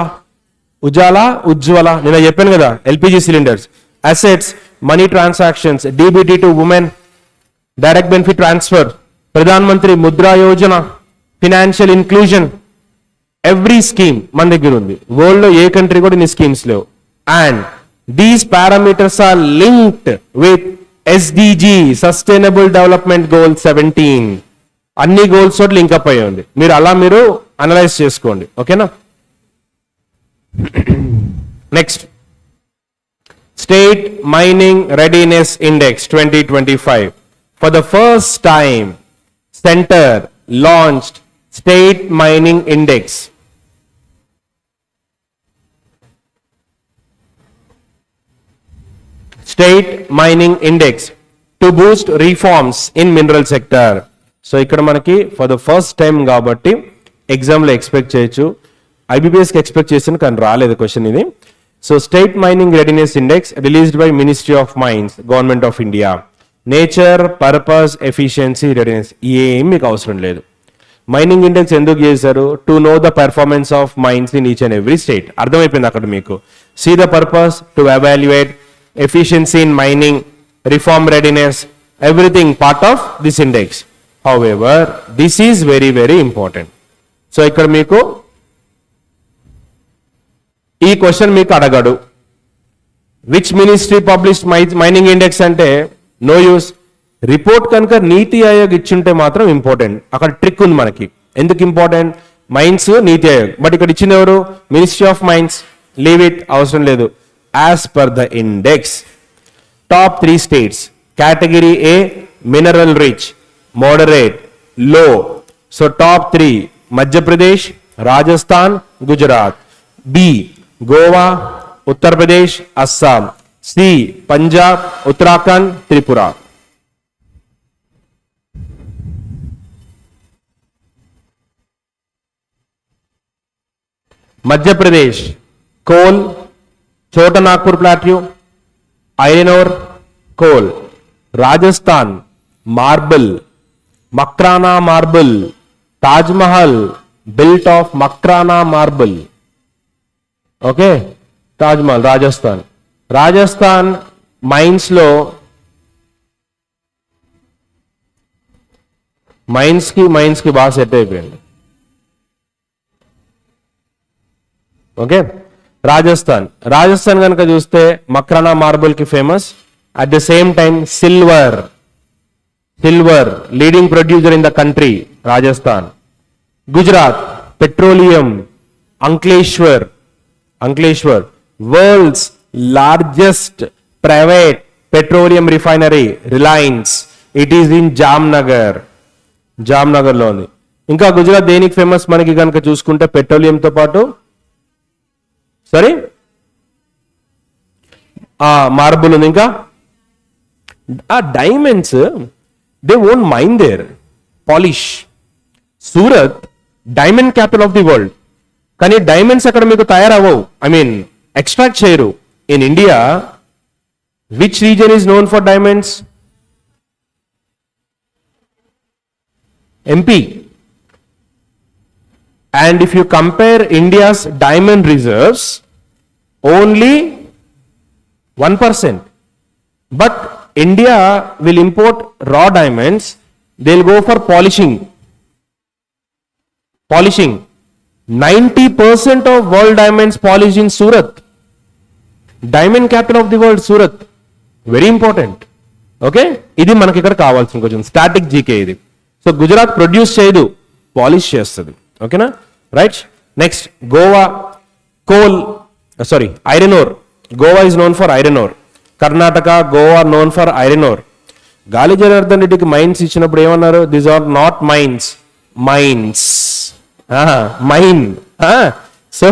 నేను చెప్పాను కదా, LPG cylinders. Assets, money transactions, DBT to women, direct benefit transfer, Pradhan Mantri Mudra Yojana, financial inclusion, every scheme మన దగ్గర ఉంది. వరల్డ్ లో ఏ కంట్రీ కూడా ఇన్ని స్కీమ్స్ లేవు. And these parameters are linked with SDG, sustainable development goal 17. అన్ని గోల్స్ తోటి లింక్ అప్ అయ్యి ఉంది. మీరు అనలైజ్ చేసుకోండి. ఓకేనా. Next, state mining readiness index 2025. For the first time, Center launched State Mining Index. State Mining Index to boost reforms in mineral sector. So ఇక్కడ మనకి for the first time కాబట్టి ఎగ్జామ్లో ఎక్స్పెక్ట్ చేయొచ్చు. ఐబీపీఎస్కి ఎక్స్పెక్ట్ చేసాను కానీ రాలేదు క్వశ్చన్ ఇది. So state mining readiness index released by ministry of mines, government of India. Nature, purpose, efficiency, readiness ఏం మీకు అవసరం లేదు. మైనింగ్ ఇండెక్స్ ఎందుకు చేశారు? To know the performance of mines in each and every state. అర్థమైపోయింది అక్కడ మీకు. See the purpose, to evaluate efficiency in mining, reform readiness, everything part of this index. However this is very very important. So ఇక్కడ మీకు ఈ క్వశ్చన్ మీకు అడగడు, which ministry published mining index అంటే నో యూస్. రిపోర్ట్ కనుక నీతి ఆయోగ్ ఇచ్చుంటే మాత్రం ఇంపార్టెంట్. అక్కడ ట్రిక్ ఉంది మనకి. ఎందుకు important? Mines, NITI Aayog. But ఇక్కడ ఇచ్చింది ఎవరు? Ministry of mines. Leave it, అవసరం లేదు. As per the index, top 3 states. Category A mineral rich, moderate, low. So top 3 Madhya Pradesh, Rajasthan, Gujarat. B Goa, Uttar Pradesh, Assam. C Punjab, Uttarakhand, Tripura. Madhya Pradesh coal, Chota Nagpur plateau, iron ore, coal. Rajasthan marble, Makrana marble, Taj Mahal built of Makrana marble. Okay, Taj Mahal Rajasthan. Rajasthan mines లో మైన్స్ కి బాగా సెట్ అయిపోయింది. ఓకే, రాజస్థాన్ కనుక చూస్తే మక్రానా మార్బుల్ కి famous. At the same time silver leading producer in the country, Rajasthan. Gujarat petroleum, Ankleshwar, world's largest private petroleum refinery, Reliance. It is in Jamnagar లో ఉంది. ఇంకా గుజరాత్ దేనికి ఫేమస్ మనకి కనుక చూసుకుంటే పెట్రోలియంతో పాటు మార్బుల్ ఉంది. ఇంకా diamonds, they won't mind there, polish. Surat diamond capital of the world, కానీ డైమండ్స్ అక్కడ మీకు తయారవ్వవు, ఎక్స్ట్రాక్ట్ చేయరు. In India, which region is known for diamonds? MP. And if you compare India's diamond reserves, only 1%. But India will import raw diamonds, they'll go for polishing. 90% of world diamonds polished in Surat. Diamond capital of the world, Surat. Very important. Okay? ఇది మనకి ఇక్కడ కావాల్సిన కొంచెం స్టాటిక్ జీకే ఇది. సో గుజరాత్ ప్రొడ్యూస్ చేయదు, పాలిష్ చేస్తుంది. ఓకేనా, right. Next Goa coal, iron ore. Goa is known for iron ore. Karnataka, Goa known for iron ore. Gali Janardhan రెడ్డికి మైన్స్ ఇచ్చినప్పుడు ఏమన్నారు? These are not mines, mines. Mine. So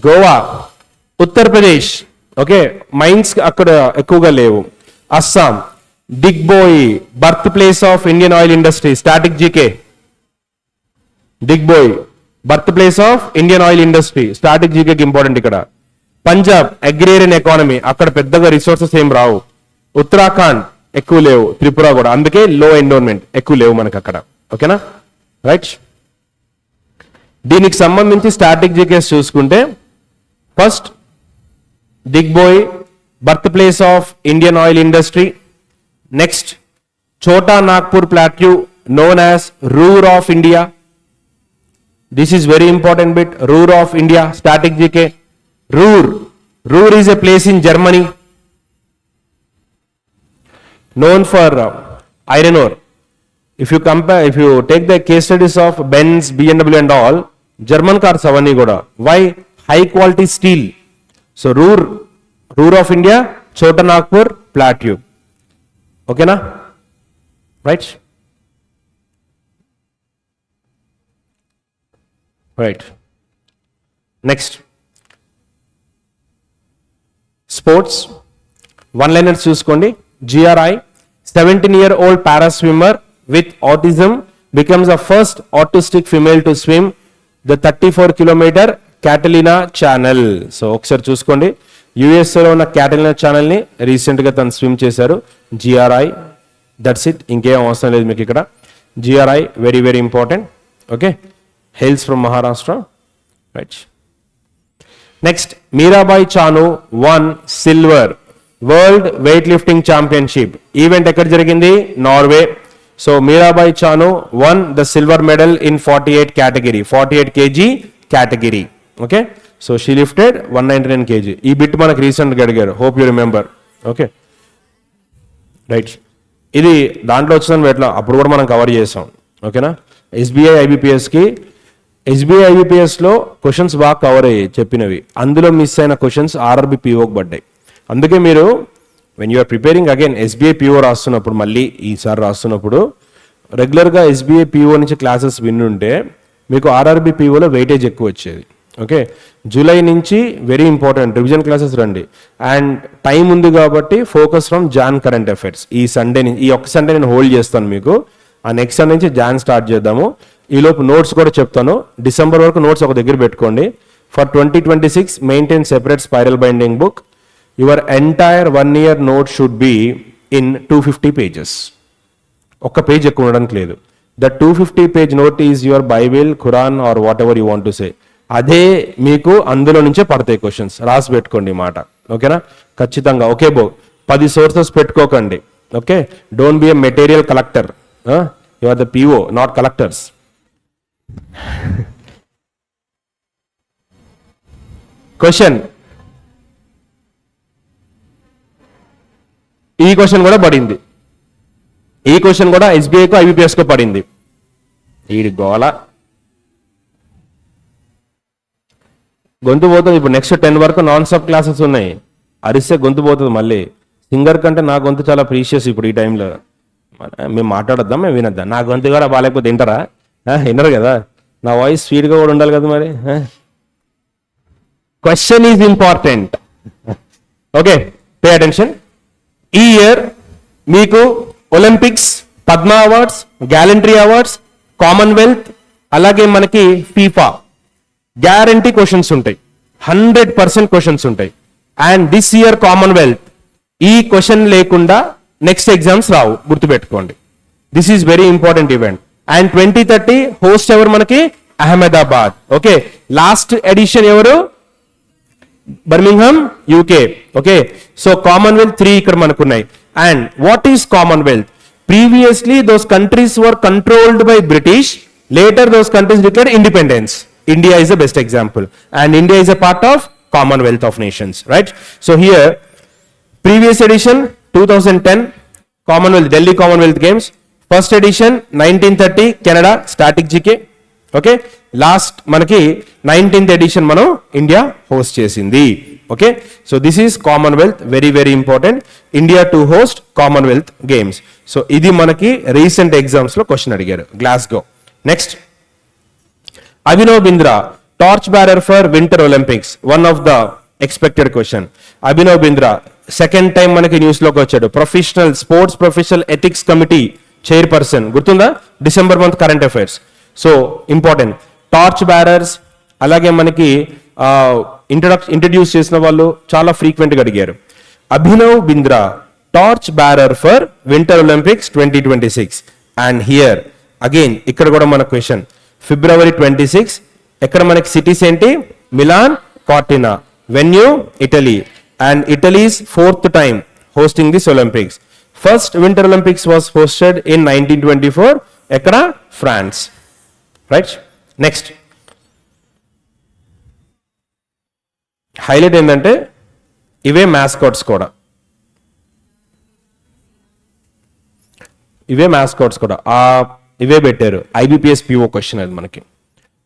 Goa. Uttar Pradesh, okay, mines అక్కడ ఎక్కువగా లేవు. Assam Digboi, birth place of Indian oil industry, static GK. Digboi birth place of Indian oil industry, static జీకేకి important ఇక్కడ. పంజాబ్ అగ్రేరియన్ ఎకానమీ, అక్కడ పెద్దగా రిసోర్సెస్ ఏం రావు. ఉత్తరాఖండ్ ఎక్కువ లేవు, త్రిపుర కూడా, అందుకే లో ఎండోన్మెంట్ ఎక్కువ లేవు మనకు అక్కడ. ఓకేనా, రైట్. దీనికి సంబంధించి స్టాటిక్ జీకేస్ చూసుకుంటే first Digboi, birth place of Indian oil industry. Next Chota Nagpur plateau known as Ruhr of India. This is very important bit. Ruhr of India, static GK. Ruhr is a place in Germany known for iron ore. If you take the case studies of Benz, BMW and all, German cars avanni kuda. Why? High quality steel. So Ruhr of India, Chota Nagpur Plateau. Okay na? Right? Right. Next. Sports. One-liners చూసుకోండి. GRI, 17-year-old para swimmer with autism becomes the first autistic female to swim the 34-kilometer Catalina Channel. So ఒకసారి చూసుకోండి. యుఎస్ఏలో ఉన్న క్యాటలినా ఛానల్ ని రీసెంట్ గా తను స్విమ్ చేశారు. GRI, దట్స్ ఇట్, ఇంకేం అవసరం లేదు మీకు ఇక్కడ. GRI very very important. Okay, hails from Maharashtra, right? Next, Mirabai Chanu won silver World Weightlifting Championship. Event ekkada jarigindi? Norway. So Mirabai Chanu won the silver medal in 48 kg category. Okay, so she lifted 199 kg. Ee bit manaku recent ga adigaru, hope you remember. Okay, right. ఇది దాంట్లో వచ్చిందని ఎట్లా అప్పుడు కూడా మనం కవర్ చేసాం. ఓకేనా, ఎస్బీఐ ఐబీపీఎస్కి లో క్వశ్చన్స్ బాగా కవర్ అయ్యాయి చెప్పినవి. అందులో మిస్ అయిన క్వశ్చన్స్ ఆర్ఆర్బి పిఓకి పడ్డాయి. అందుకే మీరు when you're preparing again SBI PO రాస్తున్నప్పుడు, మళ్ళీ ఈసారి రాస్తున్నప్పుడు రెగ్యులర్గా ఎస్బీఐ పిఓ నుంచి క్లాసెస్ విన్నుంటే మీకు ఆర్ఆర్బి పిఓలో వెయిటేజ్ ఎక్కువ వచ్చేది. ఓకే, జూలై నుంచి వెరీ ఇంపార్టెంట్ రివిజన్ క్లాసెస్ రండి. అండ్ టైం ఉంది కాబట్టి focus from Jan current affairs. ఈ ఒక్క సండే నేను హోల్డ్ చేస్తాను మీకు. ఆ నెక్స్ట్ సండే నుంచి జాన్ స్టార్ట్ చేద్దాము. ఈలోపు నోట్స్ కూడా చెప్తాను. డిసెంబర్ వరకు నోట్స్ ఒక దగ్గర పెట్టుకోండి. For 2026 maintain separate spiral binding book. Your entire 1 year note should be in 250 pages. ఒక్క పేజ్ ఎక్కువ ఉండడానికి లేదు. The 250 page note is your Bible, Quran or whatever you want to say. అదే మీకు అందులో నుంచే పడతాయి క్వశ్చన్స్. రాసి పెట్టుకోండి ఈ మాట. ఓకేనా, ఖచ్చితంగా. ఓకే బో, 10 సోర్సెస్ పెట్టుకోకండి. Okay, don't be a material collector. You are the PO, not collectors. Question, ఈ క్వశ్చన్ కూడా పడింది. ఈ క్వశ్చన్ కూడా ఎస్బీఐకో ఐబీపీఎస్కో పడింది. ఈ గోల గొంతు పోతుంది. ఇప్పుడు నెక్స్ట్ 10 వరకు నాన్ స్టాప్ క్లాసెస్ ఉన్నాయి. అరిస్తే గొంతు పోతుంది మళ్ళీ. సింగర్ కంటే నా గొంతు చాలా ప్రీషియస్ ఇప్పుడు ఈ టైంలో. మేము మాట్లాడొద్దాం, మేము వినొద్దాం. నా గొంతు కూడా బాగాలేకపోతే వింటారా? వినరు కదా. నా వాయిస్ స్వీట్గా కూడా ఉండాలి కదా మరి. Question is important. Okay, pay attention. ఈ ఇయర్ మీకు Olympics, Padma awards, gallantry awards, Commonwealth, అలాగే మనకి ఫీఫా గ్యారంటీ క్వశ్చన్స్ ఉంటాయి. 100% క్వశ్చన్స్ ఉంటాయి. అండ్ దిస్ ఇయర్ కామన్వెల్త్ ఈ క్వశ్చన్ లేకుండా నెక్స్ట్ ఎగ్జామ్స్ రావు, గుర్తుపెట్టుకోండి. This is very important event. And 2030 host ఎవరు మనకి? అహ్మదాబాద్. ఓకే, లాస్ట్ ఎడిషన్ ఎవరు? Birmingham, UK. Okay, so Commonwealth 3 ఇక్కడ మనకున్నాయి. And what is Commonwealth? Previously those countries were controlled by British, later those countries declared independence. India is the best example, and India is a part of Commonwealth of Nations, right? So here, previous edition 2010 Commonwealth, Delhi Commonwealth Games. First edition 1930 Canada, static GK. Okay, last manaki 19th edition mano India host chesindi. Okay, so this is Commonwealth, very very important. India to host Commonwealth Games. So idi manaki recent exams lo question adigaru. Glasgow. Next, Abhinav Bindra, torch bearer for Winter Olympics. One of the expected question. Abhinav Bindra, second time మనకి న్యూస్ లోకి వచ్చాడు. Professional sports professional ethics committee chairperson, గుర్తుందా? December month current affairs. So important. Torch bearers, అలాగే మనకి ఇంట్రడ్యూస్ చేసిన వాళ్ళు చాలా ఫ్రీక్వెంట్గా అడిగారు. Abhinav Bindra, torch bearer for Winter Olympics 2026. And here again ఇక్కడ కూడా మన క్వశ్చన్ February 26 ఎక్కడ మనకి సిటీస్ ఏంటి Milan Cortina venue Italy and Italy's fourth time hosting this Olympics. First Winter Olympics was hosted in 1924 ఎక్కడ France. Right? Next హైలైట్ ఏంటంటే ఇవే మ్యాస్కాట్స్ కూడా ఇవే పెట్టారు ఐబిపిఎస్ పిఓ క్వశ్చన్ అది మనకి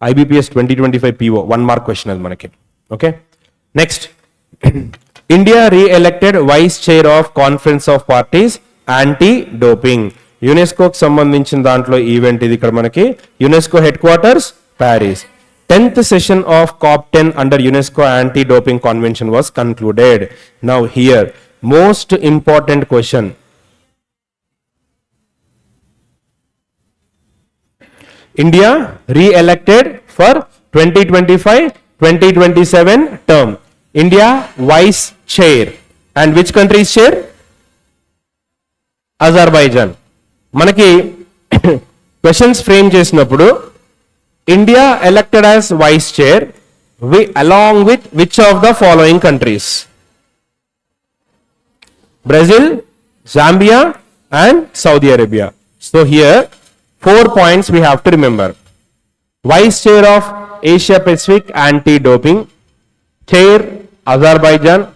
ఐబిపిఎస్ 2025 పిఓ 1 మార్క్ క్వశ్చన్ అది మనకి okay next India re-elected vice chair of conference of parties anti doping యునెస్కోకి సంబంధించిన దాంట్లో ఈవెంట్ ఇది ఇక్కడ మనకి UNESCO headquarters Paris 10th session of COP10 under UNESCO anti-doping convention was concluded. Now here most important question. India re-elected for 2025-2027 term. India vice chair and which country is chair? Azerbaijan. Manaki questions frame చేసినప్పుడు India elected as vice chair along with which of the following countries? Brazil, Zambia and Saudi Arabia. So here 4 points we have to remember. Vice chair of Asia Pacific anti-doping, chair Azerbaijan,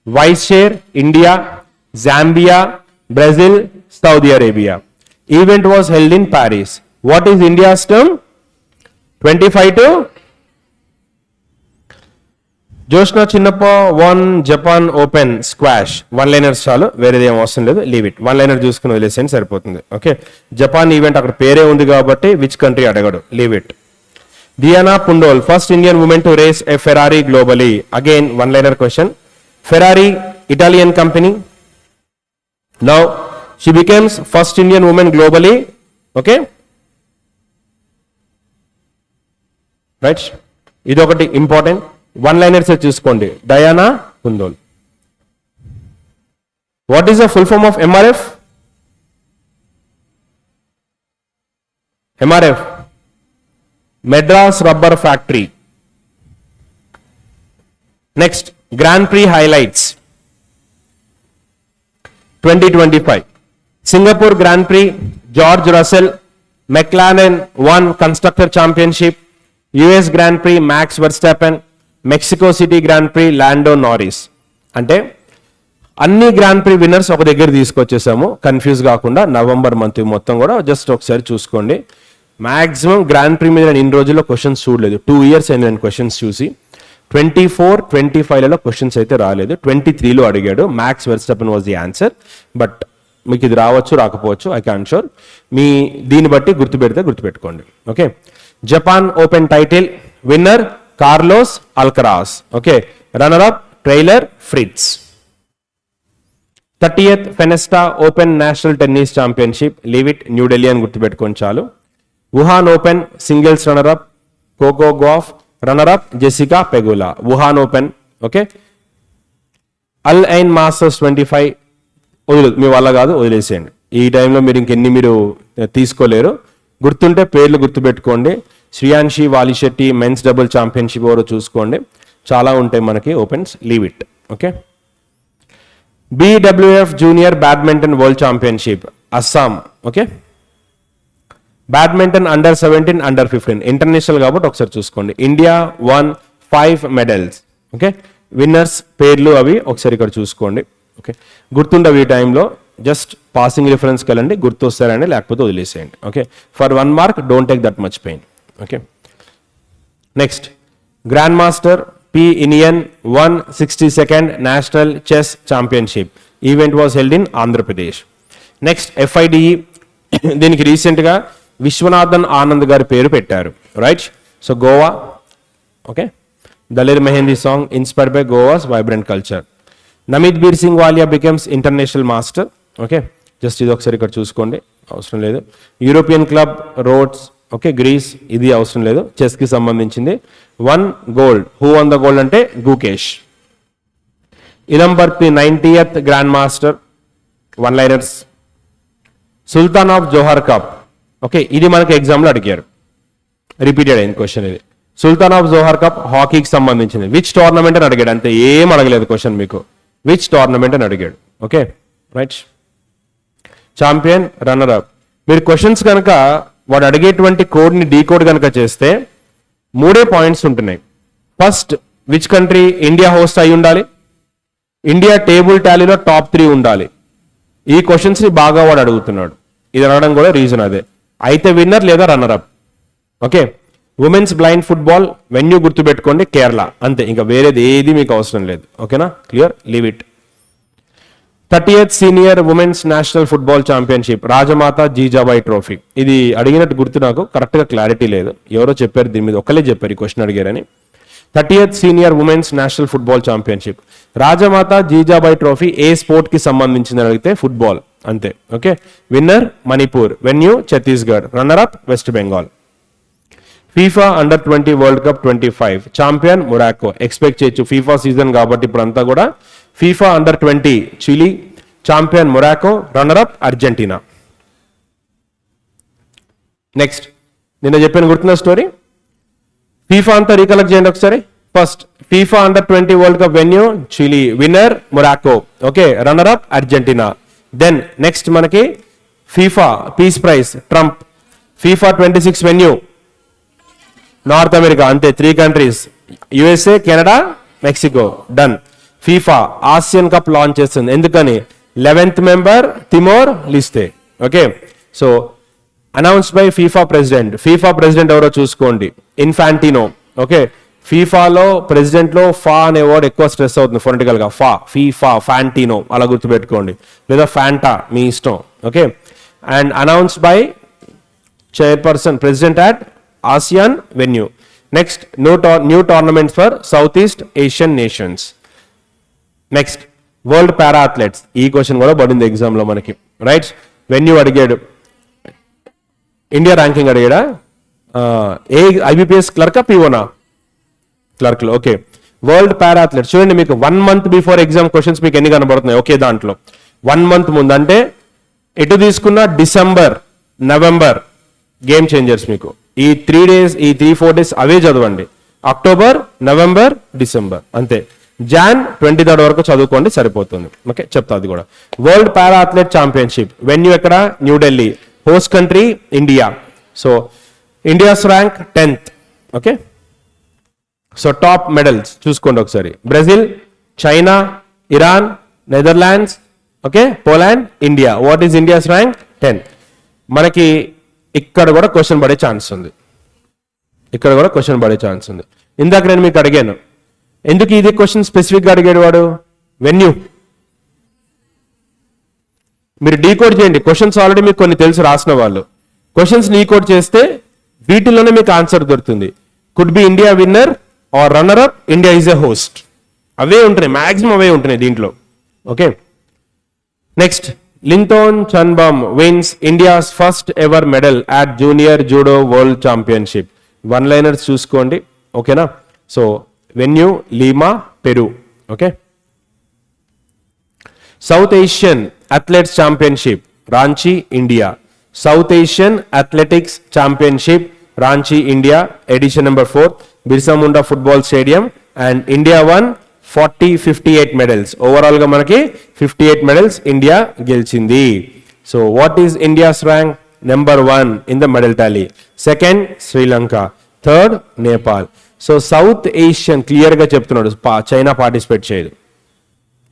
vice chair India, Zambia, Brazil, Saudi Arabia. Event was held in Paris. What is India's term? 25 to Joshna Chinnappa won Japan Open squash. One liners చాలు వేరేది ఏం అవసరం లేదు లీవ్ ఇట్ వన్ లైనర్ చూసుకుని వదిలేసేయండి సరిపోతుంది ఓకే జపాన్ ఈవెంట్ అక్కడ పేరే ఉంది కాబట్టి విచ్ కంట్రీ అడగడు leave it Diana Pundol first Indian woman to race a Ferrari globally. Again one liner question. Ferrari Italian company. Now she becomes first Indian woman globally. Okay, right ఇది ఒకటి ఇంపార్టెంట్ వన్ లైనర్స్ చూసుకోండి Diana Pundole what is the full form of MRF Madras rubber factory next grand prix highlights 2025 Singapore grand prix George Russell McLaren won constructor championship US grand prix Max Verstappen Mexico city grand prix Lando Norris అంటే అన్ని గ్రాండ్ ప్రీ విన్నర్స్ ఒక దగ్గర తీసుకొచ్చేసాము కన్ఫ్యూజ్ కాకుండా నవంబర్ మంత్ మొత్తం కూడా జస్ట్ ఒకసారి చూసుకోండి మాక్సిమం గ్రాండ్ ప్రీ మీద నేను ఇన్ని రోజుల్లో క్వశ్చన్స్ చూడలేదు 2 years అయింది నేను క్వశ్చన్స్ చూసి 24-25లలో క్వశ్చన్స్ అయితే రాలేదు 23లో అడిగాడు max Verstappen was the answer but మీకు ఇది రావచ్చు రాకపోవచ్చు ఐ క్యాన్ షూర్ మీ దీన్ని బట్టి గుర్తుపెట్టుకోండి okay Japan open title winner Carlos Alcaraz okay runner up Taylor Fritz 30th Fenesta open national tennis championship leave it New Delhi అని గుర్తుపెట్టుకోండి చాలు Wuhan open singles runner up Coco Gauff runner up Jessica Pegula Wuhan open okay Al Ain masters 25 మీ వల్ల కాదు వదిలేసేయండి ఈ టైంలో మీరు ఇంకెన్ని మీరు తీసుకోలేరు గుర్తుంటే పేర్లు గుర్తుపెట్టుకోండి Shriyanshi Valishetty men's double championship ఎవరో చూసుకోండి చాలా ఉంటాయి మనకి opens leave it okay BWF junior badminton world championship Assam okay badminton under 17 under 15 international కాబట్టి ఒకసారి చూసుకోండి India one 5 medals okay winners పేర్లు అవి ఒకసారి ఇక్కడ చూసుకోండి ఓకే గుర్తుండవు ఈ టైంలో జస్ట్ పాసింగ్ రిఫరెన్స్కి వెళ్ళండి గుర్తు వస్తారండి లేకపోతే వదిలేసేయండి okay for 1 mark don't take that much pain okay next grand master P Iniyan 162nd national chess championship event was held in Andhra Pradesh next FIDE దీనికి రీసెంట్గా విశ్వనాథన్ ఆనంద్ గారి పేరు పెట్టారు right so Goa okay Daler Mehndi song inspired by Goa's vibrant culture Namit Bir Singh Walia becomes international master okay just ఇది ఒకసారి ఇక్కడ చూసుకోండి అవసరం లేదు European club Rhodes okay Greece ఇది అవసరం లేదు చెస్కి సంబంధించింది 1 gold who won the gold అంటే Gukesh Ilamparithi 90th grand master one liners. Sultan of Johor cup. Okay, ఇది మనకి ఎగ్జామ్లో అడిగారు, రిపీటెడ్ అయింది క్వశ్చన్ ఇది. సుల్తాన్ ఆఫ్ జోహార్ కప్ హాకీకి సంబంధించింది. విచ్ టోర్నమెంట్ అని అడిగాడు, అంతే, ఏం అడగలేదు క్వశ్చన్ మీకు. విచ్ టోర్నమెంట్ అని అడిగాడు. Okay right. Champion, runner up. మీరు క్వశ్చన్స్ కనుక వాడు అడిగేటువంటి కోడ్ని డీకోడ్ కనుక చేస్తే 3 పాయింట్స్ ఉంటున్నాయి. First, which country India host అయి ఉండాలి, ఇండియా టేబుల్ టాలీలో టాప్ 3 ఉండాలి. ఈ క్వశ్చన్స్ ని బాగా వాడు అడుగుతున్నాడు. ఇది అడగడం కూడా రీజన్ అదే. అయితే విన్నర్ లేదా runner up. Okay, women's blind football venue గుర్తుపెట్టుకోండి, కేరళ, అంతే, ఇంకా వేరేది ఏది మీకు అవసరం లేదు. ఓకేనా, clear, leave it. 38th senior women's national football championship, Rajmata Jijabai trophy. ఇది అడిగినట్టు గుర్తు, నాకు కరెక్ట్గా క్లారిటీ లేదు, ఎవరో చెప్పారు దీని మీద, ఒకళ్ళే చెప్పారు ఈ క్వశ్చన్ అడిగారని. 30th senior women's national football championship, Rajmata Jijabai trophy ఏ స్పోర్ట్ కి సంబంధించింది అడిగితే ఫుట్బాల్, అంతే. Okay, winner Manipur, venue Chhattisgarh, runner up West Bengal. FIFA under twenty world cup 25 champion Morocco. Expect చేయొచ్చు, ఫీఫా సీజన్ కాబట్టి ఇప్పుడు అంతా కూడా. FIFA under twenty Chile, champion Morocco, runner up Argentina. Next, నిన్న చెప్పిన గుర్తున్న స్టోరీ, ఫీఫా అంతా రీకలెక్ట్ చేయండి ఒకసారి. First, FIFA under twenty world cup venue Chile, winner Morocco. Okay, runner up Argentina. Then next మనకి FIFA peace prize Trump, FIFA 26 venue North America, అంతే, 3 countries, USA, Canada, Mexico, done. FIFA Asian cup launch చేస్తుంది, ఎందుకని 11th member Timor Leste. Okay, so announced by FIFA president. FIFA president ఎవరో చూసుకోండి, ఇన్ఫాంటినో. ఓకే, ఫీఫాలో ప్రెసిడెంట్ లో ఫా అనే వర్డ్ ఎక్కువ స్ట్రెస్ అవుతుంది ఫొనెటికల్ గా, ఫా, ఫీఫా, ఫ్యాంటినో అలా గుర్తుపెట్టుకోండి, లేదా ఫ్యాంటా, మీ ఇష్టం. Okay, and announced by chairperson president at ASEAN venue. Next, new tournaments for south east Asian nations. Next, world para athletes. ఈ క్వశ్చన్ కూడా పడింది ఎగ్జామ్ లో మనకి, రైట్. వెన్యూ అడిగాడు, ఇండియా ర్యాంకింగ్ అడిగాడా, ఐబిపిఎస్ క్లర్కా పిఓనా, క్లర్క్ లో. Okay, world para athletes. చూడండి, మీకు 1 month బిఫోర్ ఎగ్జామ్ క్వశ్చన్స్ మీకు ఎన్ని కనబడుతున్నాయి ఒకే దాంట్లో. 1 month ముందు అంటే ఎటు తీసుకున్న డిసెంబర్, నవంబర్ గేమ్ చేంజర్స్. మీకు ఈ 3 days, ఈ 3-4 days అవే చదవండి. అక్టోబర్, నవంబర్, డిసెంబర్, అంతే. జాన్ 23rd వరకు చదువుకోండి, సరిపోతుంది. ఓకే, చెప్తా అది కూడా. World para athlete championship venue ఎక్కడ, New Delhi, host country India. So India's rank 10th. Okay, so top medals చూసుకోండి ఒకసారి, Brazil, China, Iran, Netherlands, okay, Poland, India. What is India's rank? 10. మనకి ఇక్కడ కూడా క్వశ్చన్ పడే ఛాన్స్ ఉంది, ఇక్కడ కూడా క్వశ్చన్ పడే ఛాన్స్ ఉంది. ఇందాక నేను మీకు అడిగాను, ఎందుకు ఇది క్వశ్చన్ స్పెసిఫిక్ గా అడిగాడు వాడు, వెన్యూ. మీరు డీకోడ్ చేయండి, క్వశ్చన్స్ ఆల్రెడీ మీకు కొన్ని తెలుసు రాసిన వాళ్ళు. క్వశ్చన్స్ డీకోడ్ చేస్తే వీటిలోనే మీకు ఆన్సర్ దొరుకుతుంది. Could be India winner or runner up, India is a host, అవే ఉంటున్నాయి, మాక్సిమం అవే ఉంటున్నాయి దీంట్లో. Okay, next, Linthoi Chanambam wins India's first ever medal at junior judo world championship. 1 liners చూసుకోండి, ఓకేనా. So venue Lima, Peru. Okay, South Asian athletes championship Ranchi, India. South Asian athletics championship Ranchi, India, edition number 4, Birsa Munda football stadium. And India won 58 medals. Overall గా మనకి 58 మెడల్స్ ఇండియా గెలిచింది. So what is India's rank? Number 1 in the medal tally. Second Sri Lanka, third Nepal. So South Asian clear గా చెప్తున్నాడు, చైనా పార్టిసిపేట్ చేయదు,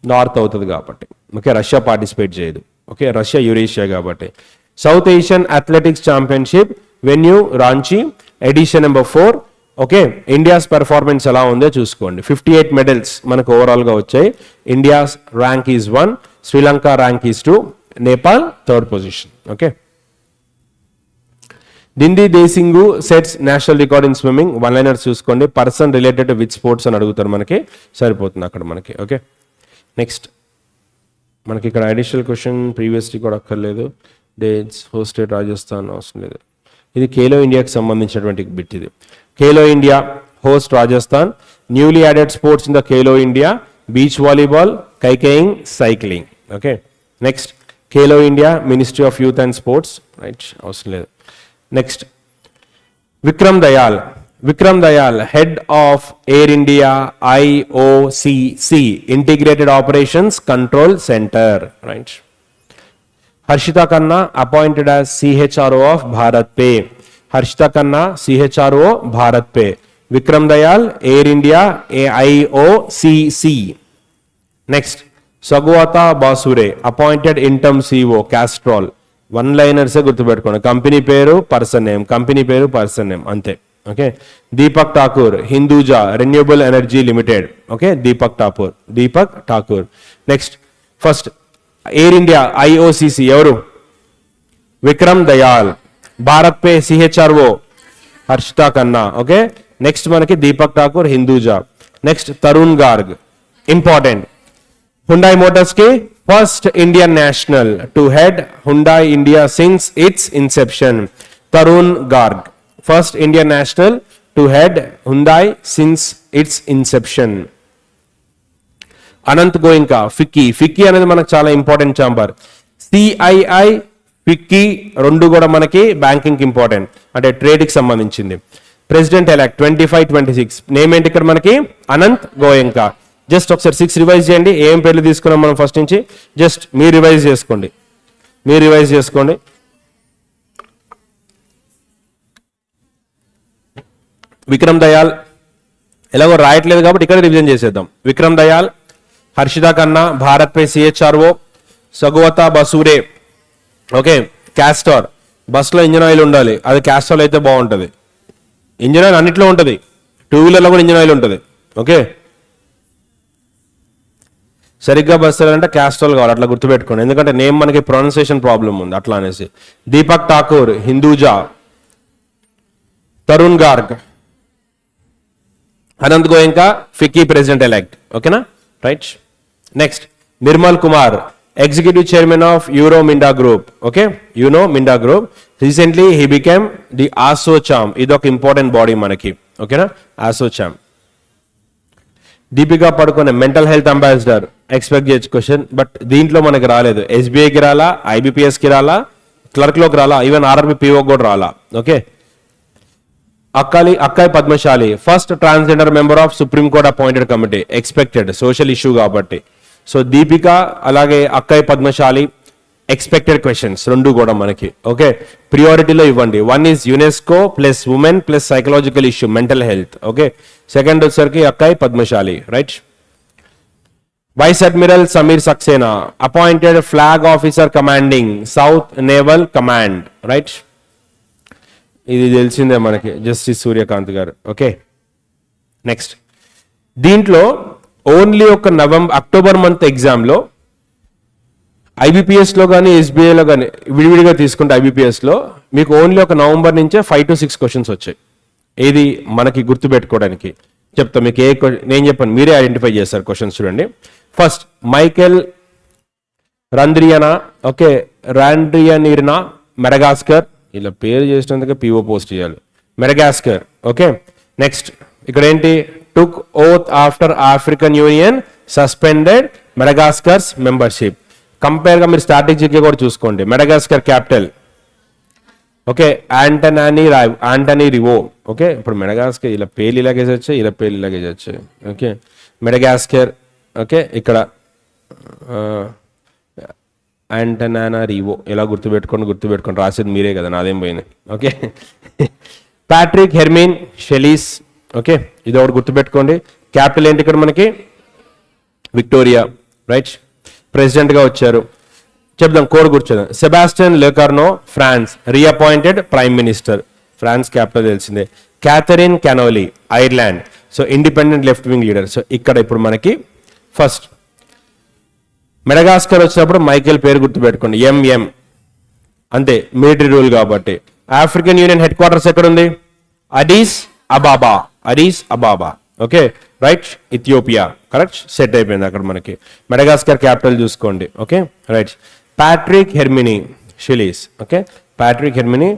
నార్త్ అవుతుంది కాబట్టి. ఓకే, రష్యా పార్టిసిపేట్ చేయదు. ఓకే, రష్యా యూరేషియా కాబట్టి. South Asian athletics championship venue Ranchi, edition number 4. Okay, India's performance ఎలా ఉందో చూసుకోండి. 58 మెడల్స్ మనకు ఓవరాల్ గా వచ్చాయి. India's rank is 1, Sri Lanka rank is 2, Nepal third position. Okay, Dhinidhi Desinghu sets national record in swimming. 1 liners చూసుకోండి, person related to which sports అని అడుగుతారు మనకి, సరిపోతుంది అక్కడ మనకి. ఓకే, నెక్స్ట్ మనకి ఇక్కడ అడిషనల్ క్వశ్చన్ ప్రీవియస్ రికార్డ్ అక్కర్లేదు. డేట్స్ హోస్టెడ్ రాజస్థాన్ అవసరం లేదు. ఇది ఖేలో ఇండియాకి సంబంధించినటువంటి బిట్. ఇది Khelo India host Rajasthan. Newly added sports in the Khelo India, beach volleyball, kayaking, cycling. Okay, next Khelo India, ministry of youth and sports, right, అవసరం లేదు. Next Vikram Dayal, head of Air India IOCC, Integrated Operations Control Center, right? Harshita Khanna, appointed as CHRO of Bharat Pay. Harshita Khanna, CHRO Bharat Pay. Vikram Dayal, Air India IOCC. Next, Sagwata Basure, appointed interim CEO, Castrol. One liners గుర్తుపెట్టుకోండి. కంపెనీ పేరు, పర్సన్ నేమ్, కంపెనీ పేరు, పర్సన్ నేమ్, అంతే. Okay. Deepak Thakur, Hinduja renewable energy limited. Okay, Deepak Thakur. Next, first Air India IOCC ఎవరు? Vikram Dayal. Bharat Pe CHRO Harshita Khanna. Okay. Next మనకి Deepak Thakur, Hinduja. Next Tarun Garg, important. Hyundai Motors ki first Indian national to head Hyundai India since its inception. Tarun Garg, first Indian national to head Hyundai since its inception. Anant Goenka, FICCI అనేది మనకు చాలా ఇంపార్టెంట్ ఛాంబర్. CII, FICCI రెండు కూడా మనకి బ్యాంకింగ్ ఇంపార్టెంట్, అంటే ట్రేడ్ కి సంబంధించింది. ప్రెసిడెంట్ ఎలెక్ట్ 25-26 నేమ్ ఏంటి ఇక్కడ మనకి? అనంత్ గోయంకా. జస్ట్ ఒకసారి 6 రివైజ్ చేయండి. ఏం పేర్లు తీసుకున్నాం మనం ఫస్ట్ నుంచి, జస్ట్ మీరు రివైజ్ చేసుకోండి. విక్రమ్ దయాల్, ఎలాగో రాయట్లేదు కాబట్టి ఇక్కడ రివిజన్ చేసేద్దాం. విక్రమ్ దయాల్, హర్షితా ఖన్నా, భారత్ పే సిహెచ్ఆర్ఓ, సగువతా బసూరే. ఓకే. క్యాస్టార్, బస్సులో ఇంజన్ ఆయిల్ ఉండాలి, అది క్యాస్టార్ అయితే బాగుంటుంది. ఇంజన్ ఆయిల్ అన్నిట్లో ఉంటుంది, 2 వీలర్లో కూడా ఇంజన్ ఆయిల్ ఉంటుంది. ఓకే, సరిగ్గా బస్ అంటే క్యాస్ట్రాల్ కావాలి, అట్లా గుర్తుపెట్టుకోండి, ఎందుకంటే నేమ్ మనకి ప్రొనౌన్సియేషన్ ప్రాబ్లం ఉంది అట్లా అనేసి. Deepak Thakur, Hinduja. Tarun Garg, Anant Goenka, FICCI president elect. ఓకేనా, right. Next, Nirmal Kumar, executive chairman of Uno Minda group. Okay, Uno Minda group. Recently he became the ASSOCHAM, ఇది ఒక ఇంపార్టెంట్ బాడీ మనకి. ఓకేనా, ASSOCHAM. Deepika Padukone mental health ambassador, expect చేయొచ్చు క్వశ్చన్, బట్ దీంట్లో మనకి రాలేదు. ఎస్బీఐకి రాలా, ఐబిపిఎస్కి రాలా, క్లర్క్లోకి రాలా, ఈవెన్ ఆర్ఆర్బి పిఓ కూడా రాలా. Okay. Akkai Padmashali, first transgender member of Supreme Court appointed committee, expected, social issue కాబట్టి. సో దీపిక అలాగే అక్కాయ్ పద్మశాలి ఎక్స్పెక్టెడ్ క్వశ్చన్స్ రెండు కూడా మనకి. ఓకే, ప్రియారిటీలో ఇవ్వండి. 1 is UNESCO plus women plus psychological issue, mental health. Okay, second వచ్చేసరికి Akkai Padmashali, right. Vice admiral Sameer Saxena, appointed flag officer commanding south naval command, right. ఇది తెలిసిందే మనకి, justice Suryakant garu. Okay, next, దీంట్లో ఓన్లీ ఒక అక్టోబర్ మంత్ ఎగ్జామ్లో ఐబిపిఎస్లో కానీ ఎస్బీఐలో కానీ విడివిడిగా తీసుకుంటే ఐబిపిఎస్లో మీకు ఓన్లీ ఒక నవంబర్ నుంచే 5 to 6 క్వశ్చన్స్ వచ్చాయి. ఏది మనకి గుర్తుపెట్టుకోవడానికి చెప్తా మీకు. నేను చెప్పాను, మీరే ఐడెంటిఫై చేస్తారు క్వశ్చన్స్. చూడండి, first Michael Randrianirina, okay, Randrianirina, Madagascar. ఇలా పేరు చేసినందుకే పిఓ పోస్ట్ చేయాలి, మెడగాస్కర్. ఓకే, నెక్స్ట్ ఇక్కడ ఏంటి, took oath after African Union suspended Madagascar's membership. కంపేర్గా మీరు స్ట్రాటజీగా కూడా చూసుకోండి. Madagascar capital, okay, Antananarivo. Okay, ఇప్పుడు మెడగాస్కర్ ఇలా పేర్లు ఇలాగేసి వచ్చాయి, ఇలా పేర్లు ఇలాగేసి వచ్చాయి. Okay, Madagascar. ఓకే, ఇక్కడ ఆంటనానా రివో. ఎలా గుర్తుపెట్టుకోండి, రాసేది మీరే కదా, నాదేం పోయింది. Okay, Patrick Herminie Seychelles. Okay, ఇది ఒకటి గుర్తుపెట్టుకోండి. క్యాపిటల్ ఏంటి ఇక్కడ మనకి, విక్టోరియా, రైట్. ప్రెసిడెంట్గా వచ్చారు, చెప్దాం, కోడ్ కూర్చోదాం. Sebastien Lecornu, France, reappointed prime minister. France capital తెలిసిందే. Catherine Connolly, Ireland, so independent left wing leader. So ఇక్కడ ఇప్పుడు మనకి ఫస్ట్ మెడగాస్కర్ వచ్చినప్పుడు మైకేల్ పేరు గుర్తుపెట్టుకోండి, ఎంఎం, అంతే, మిలిటరీ రూల్ కాబట్టి. ఆఫ్రికన్ యూనియన్ హెడ్ క్వార్టర్స్ ఎక్కడ ఉంది, Addis Ababa. Okay, right, Ethiopia, correct, set అయిపోయింది అక్కడ మనకి. మెడగాస్కర్ క్యాపిటల్ చూసుకోండి. Okay, right. Patrick Herminie Seychelles, okay, Patrick Herminie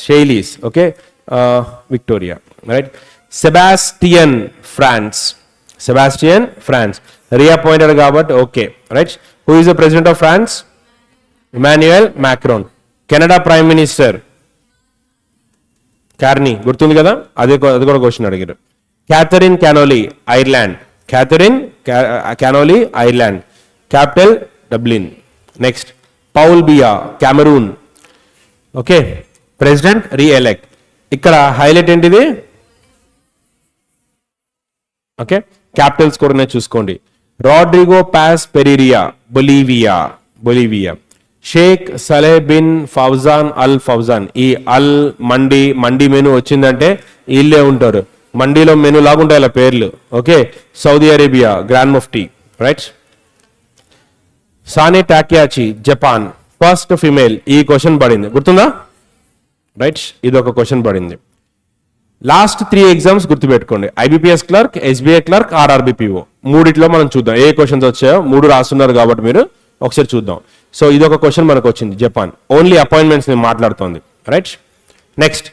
Seychelles, okay, Victoria, right. Sebastien France, reappointed కాబట్టి. Okay, right. Who is the president of France? Emmanuel Macron. Canada prime minister Carney, గుర్తుంది కదా, అది కూడా క్వశ్చన్ అడిగారు. Catherine Connolly, Ireland. Catherine Connolly, Ireland. Capital Dublin. Next Paul Biya, Cameroon. Okay, president reelect. ఇక్కడ హైలైట్ ఏంటిది? ఓకే, క్యాపిటల్స్ కూడా చూసుకోండి. Rodrigo Paz Pereira, Bolivia. Sheikh Saleh bin Fawzan Al Fawzan. ఈ అల్ మండి మెనూ వచ్చిందంటే వీళ్ళే ఉంటారు, మండీలో మెనూ లాగుంటాయి ఇలా పేర్లు. Okay, Saudi Arabia grand mufti, right. Sanae Takaichi, Japan, first female. ఈ క్వశ్చన్ పడింది, గుర్తుందా? రైట్, ఇది ఒక క్వశ్చన్ పడింది. లాస్ట్ 3 ఎగ్జామ్స్ గుర్తుపెట్టుకోండి. IBPS clerk, SBI clerk, RRB PO. మూడిట్లో మనం చూద్దాం ఏ క్వశ్చన్స్ వచ్చాయో. 3 రాస్తున్నారు కాబట్టి మీరు ఒకసారి చూద్దాం. సో ఇది ఒక క్వశ్చన్ మనకు వచ్చింది, జపాన్. ఓన్లీ అపాయింట్మెంట్స్ నేను మాట్లాడుతోంది, రైట్. నెక్స్ట్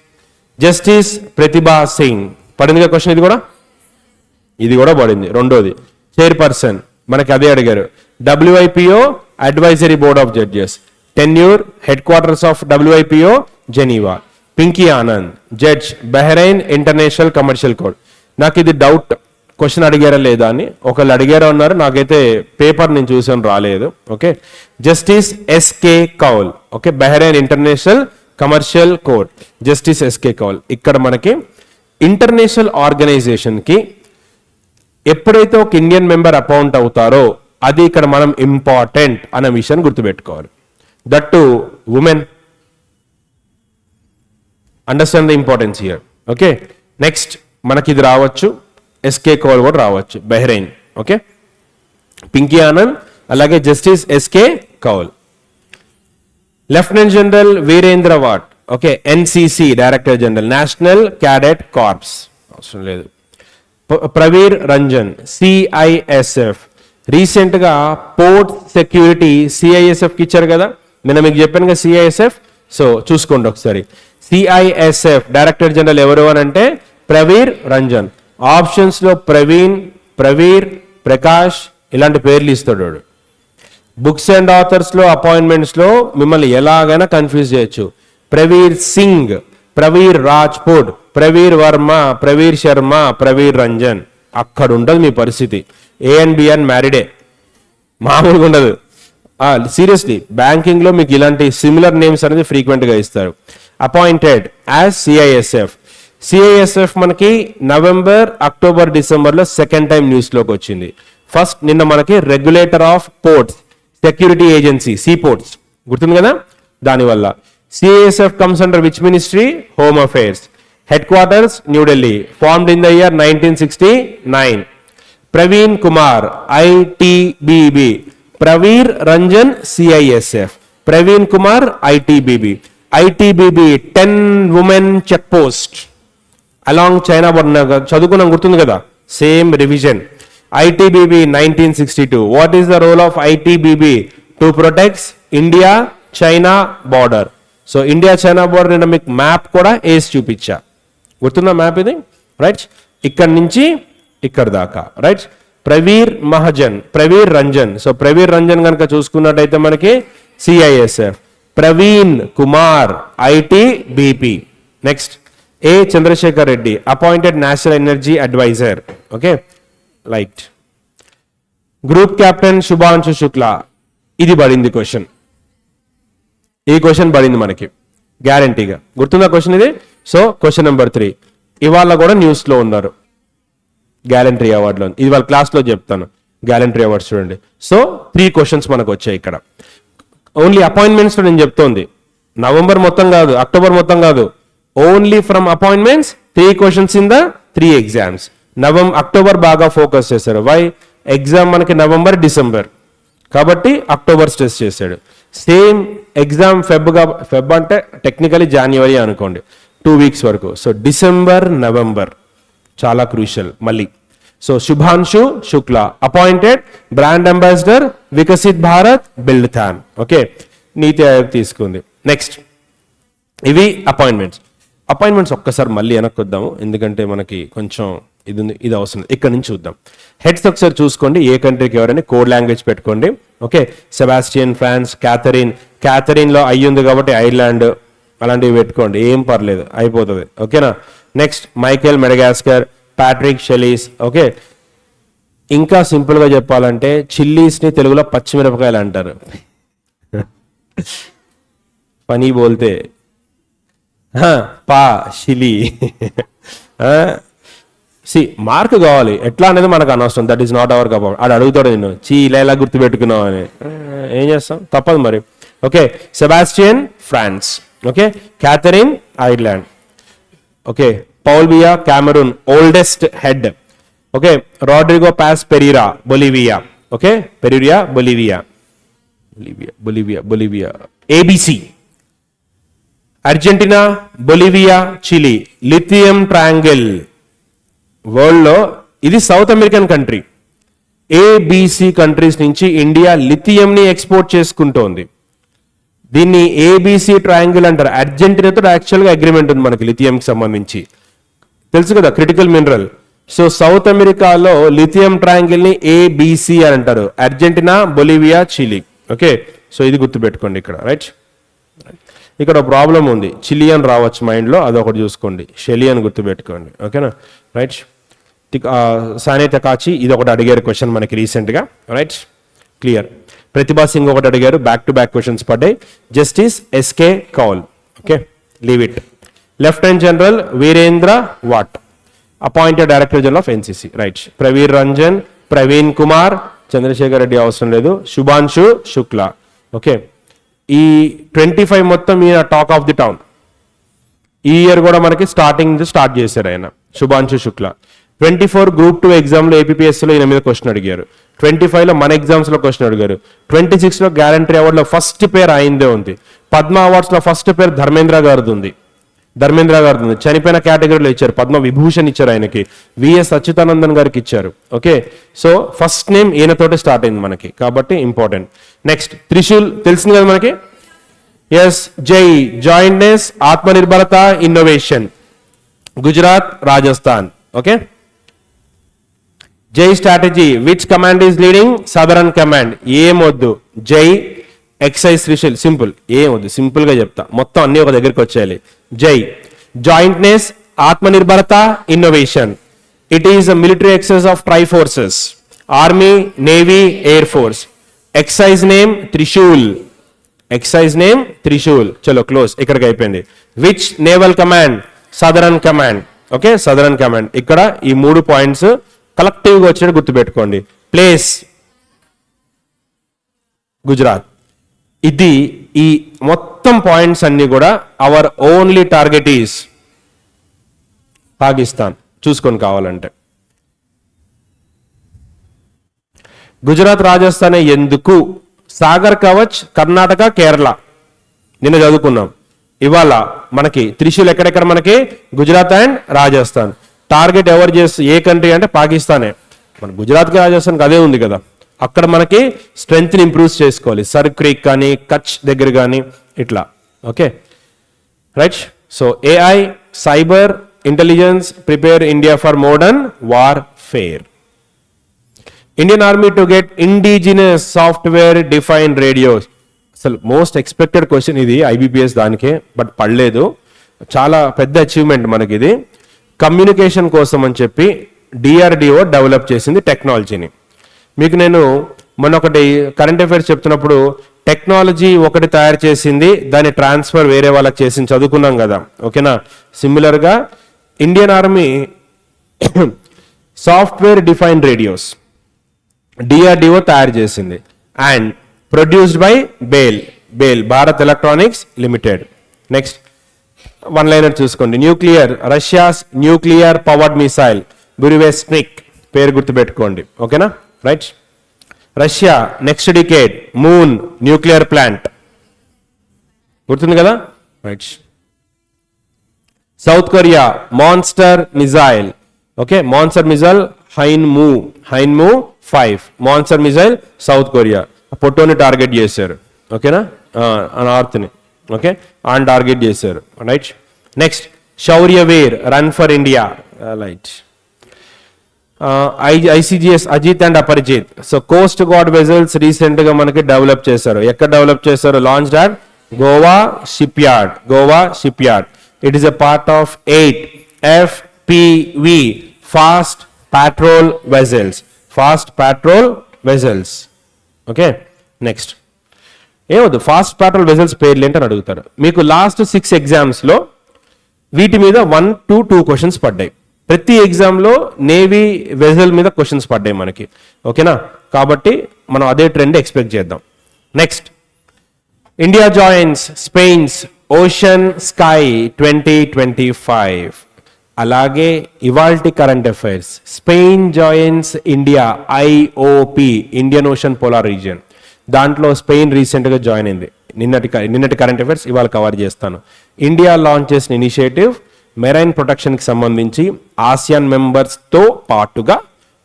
జస్టిస్ ప్రతిభా సింగ్ పడింది క్వశ్చన్. ఇది కూడా పడింది. రెండోది చైర్పర్సన్, మనకి అదే అడిగారు. WIPO advisory board of judges. Tenure, head quarters of WIPO Geneva. Pinky Anand, judge, Bahrain international commercial court. నాకు ఇది డౌట్, క్వశ్చన్ అడిగారా లేదా అని. ఒకళ్ళు అడిగారా అన్నారు, నాకైతే పేపర్ నేను చూసాను, రాలేదు. Okay, justice SK Kaul. Okay, Bahrain international commercial court, justice SK Kaul. ఇక్కడ మనకి ఇంటర్నేషనల్ ఆర్గనైజేషన్ కి ఎప్పుడైతే ఒక ఇండియన్ మెంబర్ అపాయింట్ అవుతారో అది ఇక్కడ మనం ఇంపార్టెంట్ అనే విషయాన్ని గుర్తుపెట్టుకోవాలి. That to women. Understand the importance here. Okay, next మనకి ఇది రావచ్చు, ఎస్కే కౌల్ కూడా రావచ్చు, బహ్రెయిన్. ఓకే, పింకీ ఆనంద్, అలాగే justice SK Kaul. Lieutenant general Virendra Vats. Okay, NCC director general, national cadet corps, అవసరం లేదు. ప్రవీర్ రంజన్, సిఐఎస్ఎఫ్. రీసెంట్ గా పోర్ట్ సెక్యూరిటీ సిఐఎస్ఎఫ్ కి ఇచ్చారు కదా, నేను మీకు చెప్పాను కదా సిఐఎస్ఎఫ్. సో చూసుకోండి ఒకసారి. సిఐఎస్ఎఫ్ డైరెక్టర్ జనరల్ ఎవరు అని అంటే ప్రవీర్ రంజన్. ఆప్షన్స్ లో ప్రవీణ్, ప్రవీర్, ప్రకాష్ ఇలాంటి పేర్లు ఇస్తాడు. బుక్స్ అండ్ ఆథర్స్ లో అపాయింట్మెంట్స్ లో మిమ్మల్ని ఎలాగైనా కన్ఫ్యూజ్ చేయొచ్చు. ప్రవీర్ సింగ్, ప్రవీర్ రాజ్పుట్, ప్రవీర్ వర్మ, ప్రవీర్ శర్మ, ప్రవీర్ రంజన్. అక్కడ ఉండదు మీ పరిస్థితి. ANBN మ్యారీడే, మామూలుగా ఉండదు. సీరియస్లీ బ్యాంకింగ్ లో మీకు ఇలాంటి సిమిలర్ నేమ్స్ అనేది ఫ్రీక్వెంట్ గా ఇస్తారు. అపాయింటెడ్ యాజ్ సిఐఎస్ఎఫ్ మనకి నవంబర్, అక్టోబర్, డిసెంబర్ లో సెకండ్ టైం న్యూస్ లోకి వచ్చింది. ఫస్ట్ నిన్న మనకి regulator of ports security agency, seaports, గుర్తుంది కదా. దానివల్ల CISF comes under which ministry? Home affairs. Headquarters New Delhi. Formed in the year 1969. Praveen Kumar, ITBB. Praveer Ranjan, CISF. Praveen Kumar, ITBB. 10 women check post along China border. చదువుకున్నాం, గుర్తుంది కదా, same revision. ITBB 1962. What is the role of ITBB? To protects India China border. So India China border నిన్న మీకు మ్యాప్ కూడా వేసి చూపించా, గుర్తుందా మ్యాప్ ఇది, రైట్. ఇక్కడ నుంచి ఇక్కడ దాకా, రైట్. ప్రవీర్ మహాజన్, ప్రవీర్ రంజన్. సో ప్రవీర్ రంజన్ కనుక చూసుకున్నట్టయితే మనకి CISF. Praveen Kumar, ITBP. Next A. Chandrashekhar Reddy, appointed national energy adviser. Okay, light. Group captain Shubhanshu Shukla. ఇది పడింది క్వశ్చన్, ఈ క్వశ్చన్ పడింది మనకి గ్యారంటీగా, గుర్తుందా క్వశ్చన్ ఇది. సో క్వశ్చన్ నెంబర్ 3 ఇవాళ కూడా న్యూస్ లో ఉన్నారు, గ్యాలంటరీ అవార్డులో. ఇది వాళ్ళ క్లాస్ లో చెప్తాను, గ్యాలంటరీ అవార్డ్స్ చూడండి. సో 3 క్వశ్చన్స్ మనకు వచ్చాయి ఇక్కడ. ఓన్లీ అపాయింట్మెంట్స్ లో నేను చెప్తోంది, నవంబర్ మొత్తం కాదు, అక్టోబర్ మొత్తం కాదు, only from appointments 3 questions in the 3 exams. October బాగా ఫోకస్ చేశారు. వై? ఎగ్జామ్ మనకి నవంబర్, డిసెంబర్ కాబట్టి అక్టోబర్ స్ట్రెస్ చేశాడు. సేమ్ ఎగ్జామ్ ఫెబ్ అంటే టెక్నికలీ జాన్యువరి అనుకోండి, 2 వీక్స్ వరకు. సో డిసెంబర్, నవంబర్ చాలా క్రూషియల్ మళ్ళీ. So Shubhanshu Shukla, appointed brand ambassador Viksit Bharat Buildathon. Okay, NITI Aayog తీసుకుంది. నెక్స్ట్ ఇవి అపాయింట్మెంట్స్. ఒక్కసారి మళ్ళీ వెనక్కి వద్దాము, ఎందుకంటే మనకి కొంచెం ఇది ఉంది, ఇది అవసరం లేదు. ఇక్కడ నుంచి చూద్దాం. హెడ్స్ ఒకసారి చూసుకోండి, ఏ కంట్రీకి ఎవరైనా కోడ్ లాంగ్వేజ్ పెట్టుకోండి. ఓకే, సెబాస్టియన్ ఫ్రాన్స్, క్యాథరిన్లో అయ్యింది కాబట్టి ఐర్లాండ్ అలాంటివి పెట్టుకోండి, ఏం పర్లేదు, అయిపోతుంది. ఓకేనా. Next Michael Madagascar, Patrick Seychelles. Okay, ఇంకా సింపుల్గా చెప్పాలంటే చిల్లీస్ని తెలుగులో పచ్చిమిరపకాయలు అంటారు. పని బోల్తే పా షిలీ. మార్క్ కావాలి ఎట్లా అనేది మనకు అనవసరం, that is not our cup. ఆడు అడుగుతాడు నిన్ను, ఇలా ఎలా గుర్తుపెట్టుకున్నావు అని. ఏం చేస్తాం, తప్పదు మరి. Okay, Sebastien France. Okay, Catherine Ireland. Okay, Paul Biya Cameroon, oldest head. Okay, Rodrigo Paz Pereira Bolivia. Okay, Pereira Bolivia. ABC Argentina, Bolivia, Chile. Lithium triangle వరల్డ్లో ఇది South American country. ABC countries నుంచి ఇండియా లిథియంని ఎక్స్పోర్ట్ చేసుకుంటోంది. దీన్ని ఏబిసి ట్రయాంగిల్ అంటారు. అర్జెంటీనాతో యాక్చువల్గా అగ్రిమెంట్ ఉంది మనకి లిథియంకి సంబంధించి, తెలుసు కదా, క్రిటికల్ మినరల్. సో సౌత్ అమెరికాలో లిథియం ట్రయాంగిల్ని ఏబిసి అని అంటారు. Argentina, Bolivia, Chile. Okay, so ఇది గుర్తుపెట్టుకోండి ఇక్కడ. రైట్, ఇక్కడ ప్రాబ్లం ఉంది, చిలియన్ రావచ్చు మైండ్లో, అదొకటి చూసుకోండి. షెలియన్ గుర్తుపెట్టుకోండి. ఓకేనా. రైట్, సానే తకాచి ఇది ఒకటి అడిగారు క్వశ్చన్ మనకి రీసెంట్గా. Right, clear. ప్రతిభా సింగ్ ఒకటి అడిగారు, బ్యాక్ టు బ్యాక్ క్వశ్చన్స్ పడ్డాయి. Justice SK Kaul. Okay, leave it. Lieutenant general Virendra Vats, appointed director general of NCC. Right, Praveer Ranjan, Praveen Kumar, Chandrashekhar Reddy అవసరం లేదు, శుభాంశు శుక్లా. ఓకే, ఈ 25 మొత్తం ఈయన టాక్ ఆఫ్ ది టౌన్. ఈ ఇయర్ కూడా మనకి స్టార్ట్ చేశారు ఆయన, శుభాంశు శుక్లా. 24 గ్రూప్ 2 ఎగ్జామ్లో ఏపీఎస్సీలో ఈయన మీద క్వశ్చన్ అడిగారు. 25లో మన ఎగ్జామ్స్లో క్వశ్చన్ అడిగారు. 26లో గ్యారంటీ అవార్డులో ఫస్ట్ పేరు అయిందే ఉంది. పద్మ అవార్డ్స్లో ఫస్ట్ పేరు ధర్మేంద్ర గారిది ఉంది. చనిపోయిన కేటగిరీలో ఇచ్చారు. పద్మ విభూషణ్ ఇచ్చారు ఆయనకి. విఎస్ అచ్యుతానందన్ గారికి ఇచ్చారు. ఓకే, సో ఫస్ట్ నేమ్ ఈయనతోటి స్టార్ట్ అయింది మనకి, కాబట్టి ఇంపార్టెంట్. నెక్స్ట్ త్రిశూల్ తెలిసింది కదా మనకి. Yes, JAI jointness, Aatmanirbharta, innovation. Gujarat, Rajasthan. Okay, JAI strategy, which command is leading, southern command. ఏమొద్దు, జై ఎక్సైజ్ త్రిశూల్, సింపుల్. ఏమొద్దు, సింపుల్ గా చెప్తా, మొత్తం అన్ని ఒక దగ్గరికి వచ్చేయాలి. JAI jointness, Aatmanirbharta, innovation. It is a military exercise of tri forces, army, navy, air force. Exercise name Trishul. చలో క్లోజ్, ఇక్కడికి అయిపోయింది. Which naval command, southern command. Okay, southern command. ఇక్కడ ఈ 3 పాయింట్స్ కలెక్టివ్ గా వచ్చేది గుర్తుపెట్టుకోండి. ప్లేస్ గుజరాత్. ఇది ఈ మొత్తం పాయింట్స్ అన్ని కూడా our only target is Pakistan. చూసుకొని కావాలంటే గుజరాత్, రాజస్థాన్ ఎందుకు? సాగర్ కవచ్, కర్ణాటక, కేరళ నిన్న చదువుకున్నాం. ఇవాళ మనకి త్రిశూల్ ఎక్కడెక్కడ మనకి, గుజరాత్ అండ్ రాజస్థాన్. టార్గెట్ ఎవరు ఏ కంట్రీ అంటే పాకిస్తానే. మన గుజరాత్కి రాజస్థాన్కి అదే ఉంది కదా, అక్కడ మనకి స్ట్రెంగ్త్ని ఇంప్రూవ్ చేసుకోవాలి. సర్ క్రీక్ కానీ, కచ్ దగ్గర కానీ ఇట్లా. Okay, right. So AI, cyber intelligence, prepare India for modern warfare. Indian army to get indigenous software defined radios. అసలు మోస్ట్ ఎక్స్పెక్టెడ్ క్వశ్చన్ ఇది ఐబీపీఎస్ దానికే, బట్ పడలేదు. చాలా పెద్ద అచీవ్మెంట్ మనకి ఇది. కమ్యూనికేషన్ కోసం అని చెప్పి డిఆర్డిఓ డెవలప్ చేసింది టెక్నాలజీని. మీకు నేను మొన్న ఒకటి కరెంట్ అఫైర్స్ చెప్తున్నప్పుడు టెక్నాలజీ ఒకటి తయారు చేసింది, దాని ట్రాన్స్ఫర్ వేరే వాళ్ళకి చేసింది చదువుకున్నాం కదా. ఓకేనా. సిమిలర్గా Indian army software defined radios DRDO తయారు చేసింది and produced by BEL Bharat electronics limited. Next one liner చూసుకోండి. Nuclear, Russia's nuclear powered missile Burevestnik, పేరు గుర్తుపెట్టుకోండి. ఓకేనా, right. Russia next decade moon nuclear plant, గుర్తుంది కదా, right. South Korea monster missile. Okay, monster missile Hyunmoo 5 monster missile South Korea. పొట్టోని టార్గెట్ చేశారు. ఓకేనా, నార్త్ని. ఓకే, ఆన్ టార్గెట్ చేశారు, right. Next Shauryaveer run for India, right. ICGS Ajit and Aparajit. So coast guard vessels recent గా మనకి డెవలప్ చేశారు. ఎక్కడ డెవలప్ చేశారు? Launched at Goa shipyard. It is a part of 8 FPV fast patrol vessels. Okay, next ఏమవుతుంది? ఫాస్ట్ పాట్రోల్ వెజల్స్ పేర్లు ఏంటని అడుగుతారు. మీకు లాస్ట్ 6 ఎగ్జామ్స్లో వీటి మీద 1 to 2 క్వశ్చన్స్ పడ్డాయి. ప్రతి ఎగ్జామ్లో నేవీ వెజల్ మీద క్వశ్చన్స్ పడ్డాయి మనకి. ఓకేనా? కాబట్టి మనం అదే ట్రెండ్ ఎక్స్పెక్ట్ చేద్దాం. Next, India joins Spain's ocean sky 2025. అలాగే ఇవాల్టి current affairs, Spain joins India IOP, Indian ocean polar region. దాంట్లో స్పెయిన్ రీసెంట్గా జాయిన్ అయింది. నిన్నటి కరెంట్ అఫైర్స్ ఇవాళ కవర్ చేస్తాను. ఇండియా లాంచ్ చేసిన ఇనిషియేటివ్ మెరైన్ ప్రొటెక్షన్కి సంబంధించి ఆసియాన్ మెంబర్స్తో పాటుగా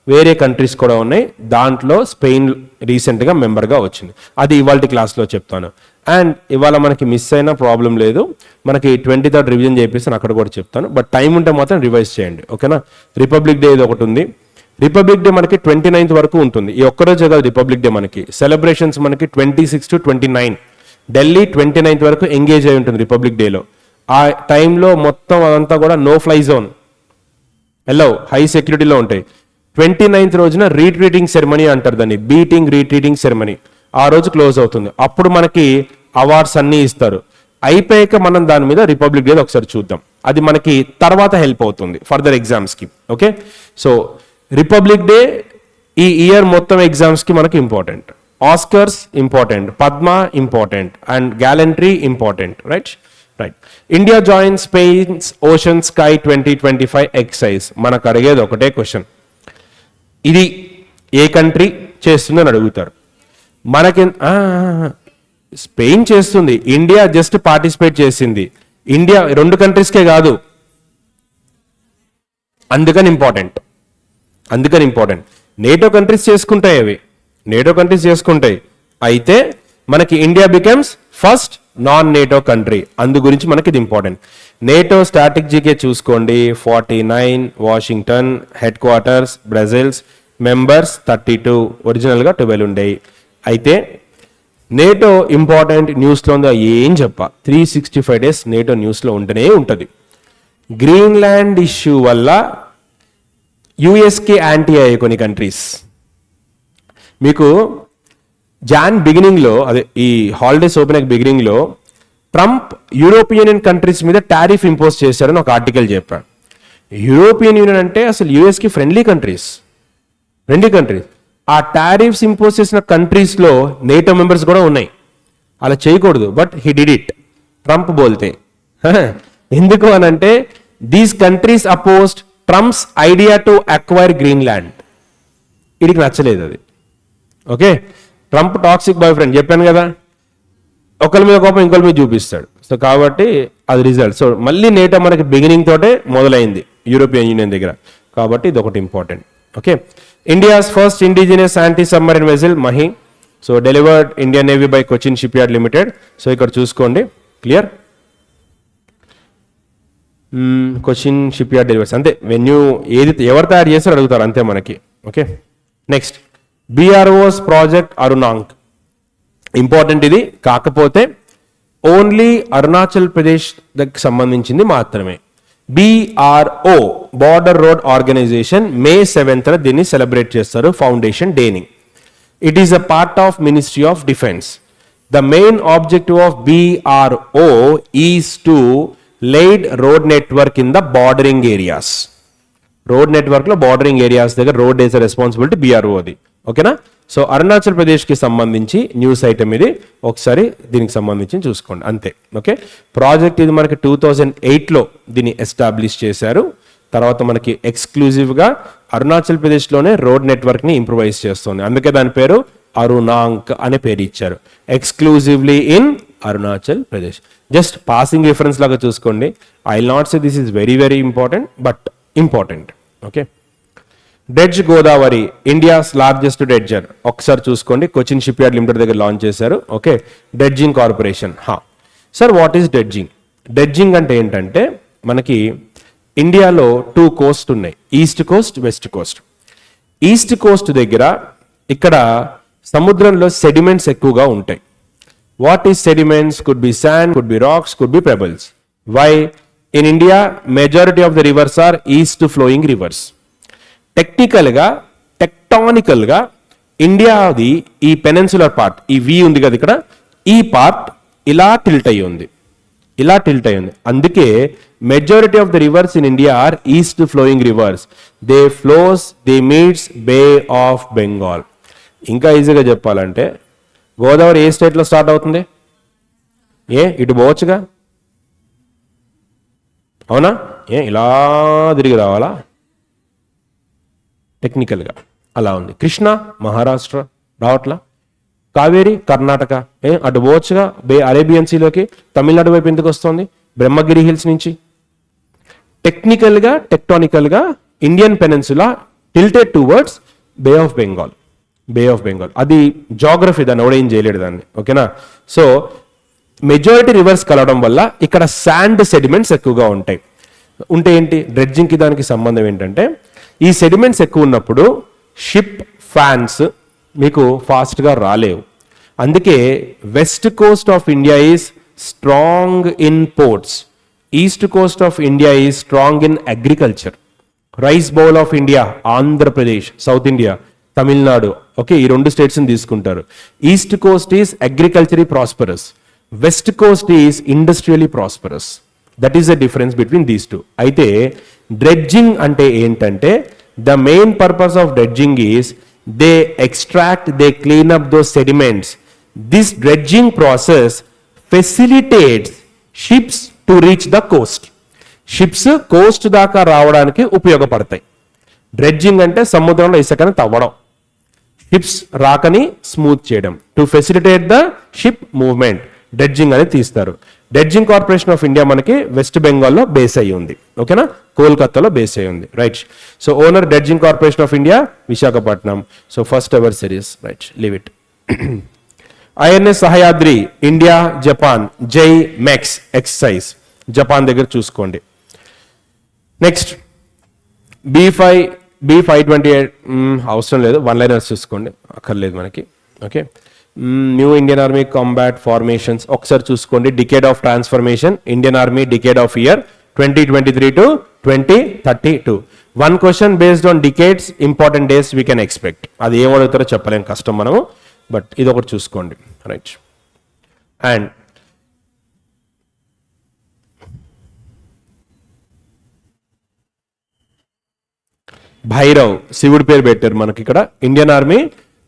వేరే కంట్రీస్ కూడా ఉన్నాయి. దాంట్లో స్పెయిన్ రీసెంట్గా మెంబర్గా వచ్చింది. అది ఇవాళ క్లాస్లో చెప్తాను. అండ్ ఇవాళ మనకి మిస్ అయినా ప్రాబ్లం లేదు, మనకి 23rd రివిజన్ చేపిస్తాను, అక్కడ కూడా చెప్తాను. బట్ టైం ఉంటే మాత్రం రివైజ్ చేయండి. ఓకేనా? రిపబ్లిక్ డే ఇది ఒకటి ఉంది. రిపబ్లిక్ డే మనకి 29th వరకు ఉంటుంది. ఈ ఒక్కరోజే కాదు రిపబ్లిక్ డే మనకి. సెలబ్రేషన్స్ మనకి 26 to 29. ఢిల్లీ 29th వరకు ఎంగేజ్ అయి ఉంటుంది రిపబ్లిక్ డేలో. ఆ టైంలో మొత్తం అదంతా కూడా నో ఫ్లై జోన్, హై సెక్యూరిటీలో ఉంటాయి. 29th రోజున రీట్రీటింగ్ సెరమనీ అంటారు దాన్ని, రీట్రీటింగ్ సెరమనీ. ఆ రోజు క్లోజ్ అవుతుంది. అప్పుడు మనకి అవార్డ్స్ అన్నీ ఇస్తారు. అయిపోయాక మనం దాని మీద రిపబ్లిక్ డే ఒకసారి చూద్దాం. అది మనకి తర్వాత హెల్ప్ అవుతుంది ఫర్దర్ ఎగ్జామ్స్కి. ఓకే, సో రిపబ్లిక్ డే ఈ ఇయర్ మొత్తం ఎగ్జామ్స్కి మనకి important. Oscars important, Padma important, and gallantry important. Right. India join Spain's ocean sky 2025 exercise. మనకు అడిగేది ఒకటే క్వశ్చన్, ఇది ఏ కంట్రీ చేస్తుందని అడుగుతారు. మనకి స్పెయిన్ చేస్తుంది, ఇండియా జస్ట్ పార్టిసిపేట్ చేసింది. ఇండియా 2 కంట్రీస్కే కాదు, అందుకని ఇంపార్టెంట్. నేటో కంట్రీస్ చేసుకుంటాయి. అయితే మనకి India becomes first non NATO country. అందు గురించి మనకి ఇది ఇంపార్టెంట్. నేటో స్ట్రాటజీకే చూసుకోండి. 49 Washington head quarters, Brussels, members 32, ఒరిజినల్గా 12 ఉండేవి. అయితే నేటో ఇంపార్టెంట్ న్యూస్లో ఉందో ఏం 365 days నేటో న్యూస్లో ఉంటూనే ఉంటుంది. గ్రీన్లాండ్ ఇష్యూ వల్ల యుఎస్కి యాంటీ అయ్యే కొన్ని కంట్రీస్. మీకు బిగినింగ్లో, అదే ఈ హాలిడేస్ ఓపెన్ అయ్యే బిగినింగ్లో ట్రంప్ యూరోపియన్ యూనియన్ కంట్రీస్ మీద టారిఫ్ ఇంపోజ్ చేశారని ఒక ఆర్టికల్ చెప్పాడు. యూరోపియన్ యూనియన్ అంటే అసలు యుఎస్కి ఫ్రెండ్లీ కంట్రీస్. ఆ టారిఫ్స్ ఇంపోజ్ చేసిన కంట్రీస్లో నేటో మెంబర్స్ కూడా ఉన్నాయి. అలా చేయకూడదు, but he did it. Trump బోల్తే ఎందుకు అనంటే these countries opposed Trump's idea to acquire Greenland. వీడికి నచ్చలేదు అది. Okay, Trump toxic boyfriend చెప్పాను కదా, ఒకరి మీద కోపం ఇంకొకరి మీద చూపిస్తాడు. సో కాబట్టి అది రిజల్ట్. సో మళ్ళీ నేటో మనకి బిగినింగ్ తోటే మొదలైంది యూరోపియన్ యూనియన్ దగ్గర. కాబట్టి ఇది ఒకటి important. Okay, India's first indigenous anti submarine vessel Mahe. So delivered Indian navy by Cochin shipyard limited. So ఇక్కడ చూసుకోండి, clear. Cochin shipyard delivers అంతే. ఎవరు తయారు చేస్తారో అడుగుతారు అంతే మనకి. Okay, next BRO's project Arunank. Important ఇది, కాకపోతే ఓన్లీ అరుణాచల్ ప్రదేశ్ దగ్గర సంబంధించింది మాత్రమే. BRO border road organisation May 7th దీన్ని సెలబ్రేట్ చేస్తారు, ఫౌండేషన్ డేని. It is a part of ministry of defence. The main objective of BRO is to laid road network in the bordering areas. Road network లో బార్డరింగ్ ఏరియాస్ దగ్గర రోడ్ ఈస్ రెస్పాన్సిబిలిటీ BRO అది. ఓకేనా? సో అరుణాచల్ ప్రదేశ్కి సంబంధించి న్యూస్ ఐటమ్ ఇది, ఒకసారి దీనికి సంబంధించి చూసుకోండి అంతే. ఓకే, ప్రాజెక్ట్ ఇది మనకి 2008లో దీన్ని ఎస్టాబ్లిష్ చేశారు. తర్వాత మనకి ఎక్స్క్లూజివ్గా అరుణాచల్ ప్రదేశ్లోనే రోడ్ నెట్వర్క్ని ఇంప్రూవైజ్ చేస్తుంది. అందుకే దాని పేరు అరుణాంక్ అనే పేరు ఇచ్చారు, exclusively in Arunachal Pradesh. Just passing reference లాగా చూసుకోండి. I will not say this is very very important, but important. Okay, dredge Godavari India's largest dredger. ఒకసారి చూసుకోండి, కొచ్చిన్ షిప్ యార్డ్ లిమిటెడ్ దగ్గర లాంచ్ చేశారు. Okay, dredging corporation. Sir what is dredging? Dredging అంటే ఏంటంటే మనకి ఇండియాలో 2 కోస్ట్ ఉన్నాయి, east coast, west Coast. East coast దగ్గర ఇక్కడ సముద్రంలో సెడిమెంట్స్ ఎక్కువగా ఉంటాయి. What is sediments? Could be sand, could be rocks, could be pebbles. Why? In India majority of the rivers are east flowing rivers. టెక్నికల్గా, టెక్టానికల్గా ఇండియాది ఈ పెనిన్సులర్ పార్ట్, ఈ వి ఉంది కదా ఇక్కడ, ఈ పార్ట్ ఇలా టిల్ట్ అయ్యి ఉంది, ఇలా టిల్ట్ అయ్యి ఉంది. అందుకే majority of the rivers in India are east flowing rivers. They flows, they meets Bay of Bengal. ఇంకా ఈజీగా చెప్పాలంటే గోదావరి ఏ స్టేట్లో స్టార్ట్ అవుతుంది? ఇటు పోవచ్చుగా, అవునా? ఇలా తిరిగి రావాలా? టెక్నికల్గా అలా ఉంది. కృష్ణ మహారాష్ట్ర రావట్లా, కావేరి కర్ణాటక అటు పోవచ్చుగా, అరేబియన్ సీలోకి, తమిళనాడు వైపు ఎందుకు వస్తుంది? బ్రహ్మగిరి హిల్స్ నుంచి. టెక్నికల్గా, టెక్టానికల్గా Indian peninsula tilted towards Bay of Bengal. Bay of Bengal అది జాగ్రఫీ, దాన్ని ఎవడేం చేయలేడు దాన్ని. ఓకేనా? సో మెజారిటీ రివర్స్ కలవడం వల్ల ఇక్కడ శాండ్ సెడిమెంట్స్ ఎక్కువగా ఉంటాయి. ఉంటే ఏంటి? డ్రెడ్జింగ్కి దానికి సంబంధం ఏంటంటే, ఈ సెడిమెంట్స్ ఎక్కువ ఉన్నప్పుడు షిప్ ఫ్యాన్స్ మీకు ఫాస్ట్గా రాలేవు. అందుకే west coast of India is strong in ports, east coast of India is strong in agriculture. Rice bowl of India Andhra Pradesh, South India Tamil Nadu. Okay, ఈ రెండు స్టేట్స్ని తీసుకుంటారు. East coast is agriculturally prosperous, west coast is industrially prosperous. That is the difference between these two. అయితే డ్రెడ్జింగ్ అంటే ఏంటంటే, the main purpose of dredging is they extract, they clean up those sediments. This dredging process facilitates ships to reach the coast. Ships coast దాకా రావడానికి ఉపయోగపడతాయి. డ్రెడ్జింగ్ అంటే సముద్రంలో ఇసుకని తవ్వడం, షిప్స్ రాకని స్మూత్ చేయడం. To facilitate the ship movement dredging అనేది తీస్తారు. డ్రెడ్జింగ్ కార్పొరేషన్ ఆఫ్ ఇండియా మనకి వెస్ట్ బెంగాల్లో బేస్ అయ్యి ఉంది. ఓకేనా? కోల్కతాలో బేస్ అయ్యి ఉంది. Right. So owner dredging corporation of India Visakhapatnam. So first ever series. Right, leave it. INS Sahyadri India Japan JAIMEX exercise Japan దగ్గర చూసుకోండి. నెక్స్ట్ B528 అవసరం లేదు, వన్ లైనర్స్ చూసుకోండి, అక్కర్లేదు మనకి. Okay, new Indian army combat formations ఒకసారి చూసుకోండి. Decade of transformation Indian army decade of year 2023 to 2032. One question based on decades, important days we can expect. అది ఏం అడుగుతారో చెప్పలేం, కష్టం మనము, బట్ ఇది ఒకటి చూసుకోండి. రైట్. అండ్ భైరవ్ శివుడి పేరు పెట్టారు మనకి ఇక్కడ. Indian army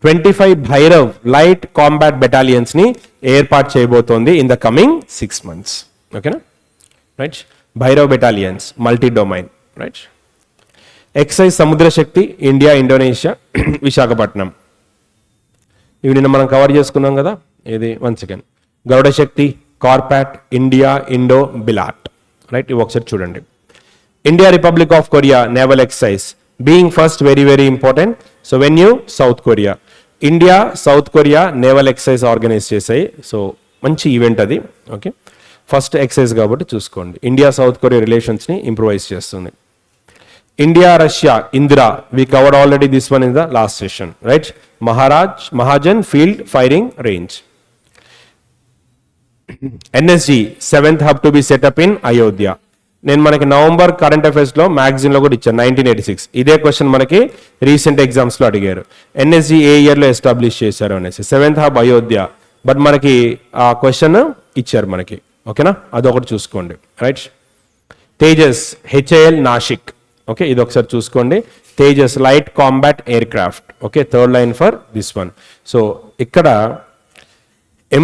25 Bhairav light combat battalions ని ఏర్పాటు చేయబోతోంది ఇన్ ద కమింగ్ 6 months. ఓకేనా? Right. Bhairav battalions multi domain. Right. Exercise Samudra Shakti India Indonesia Visakhapatnam. ఇవి నిన్న మనం కవర్ చేసుకున్నాం కదా. ఇది 1 second. గరుడ శక్తి కార్పాట్ ఇండియా ఇండో బిలాట్. రైట్, ఇవి ఒకసారి చూడండి. India republic of Korea naval exercise being first very very important. So when you South Korea, India South Korea naval exercise organise చేశాయి. సో మంచి ఈవెంట్ అది. ఓకే, ఫస్ట్ ఎక్సైజ్ కాబట్టి చూసుకోండి. ఇండియా సౌత్ కొరియా రిలేషన్స్ని ఇంప్రూవైజ్ చేస్తుంది. India Russia Indra we covered already this one in the last session. Right. Mahajan field firing range. NSG 7th hub to be set up in Ayodhya. నేను మనకి నవంబర్ కరెంట్ అఫైర్స్ లో మ్యాగజైన్ లో కూడా ఇచ్చాను 1986. ఇదే క్వశ్చన్ మనకి రీసెంట్ ఎగ్జామ్స్ లో అడిగారు. ఎన్ఎస్జి ఏ ఇయర్ లో ఎస్టాబ్లిష్ చేశారు అనేసి. 7th hub అయోధ్య, బట్ మనకి ఆ క్వశ్చన్ ఇచ్చారు మనకి. ఓకేనా? అదొకటి చూసుకోండి. Right. Tejas HAL Nashik. Okay, ఇది ఒకసారి చూసుకోండి. Tejas light combat aircraft. Okay, third line for this one. So ఇక్కడ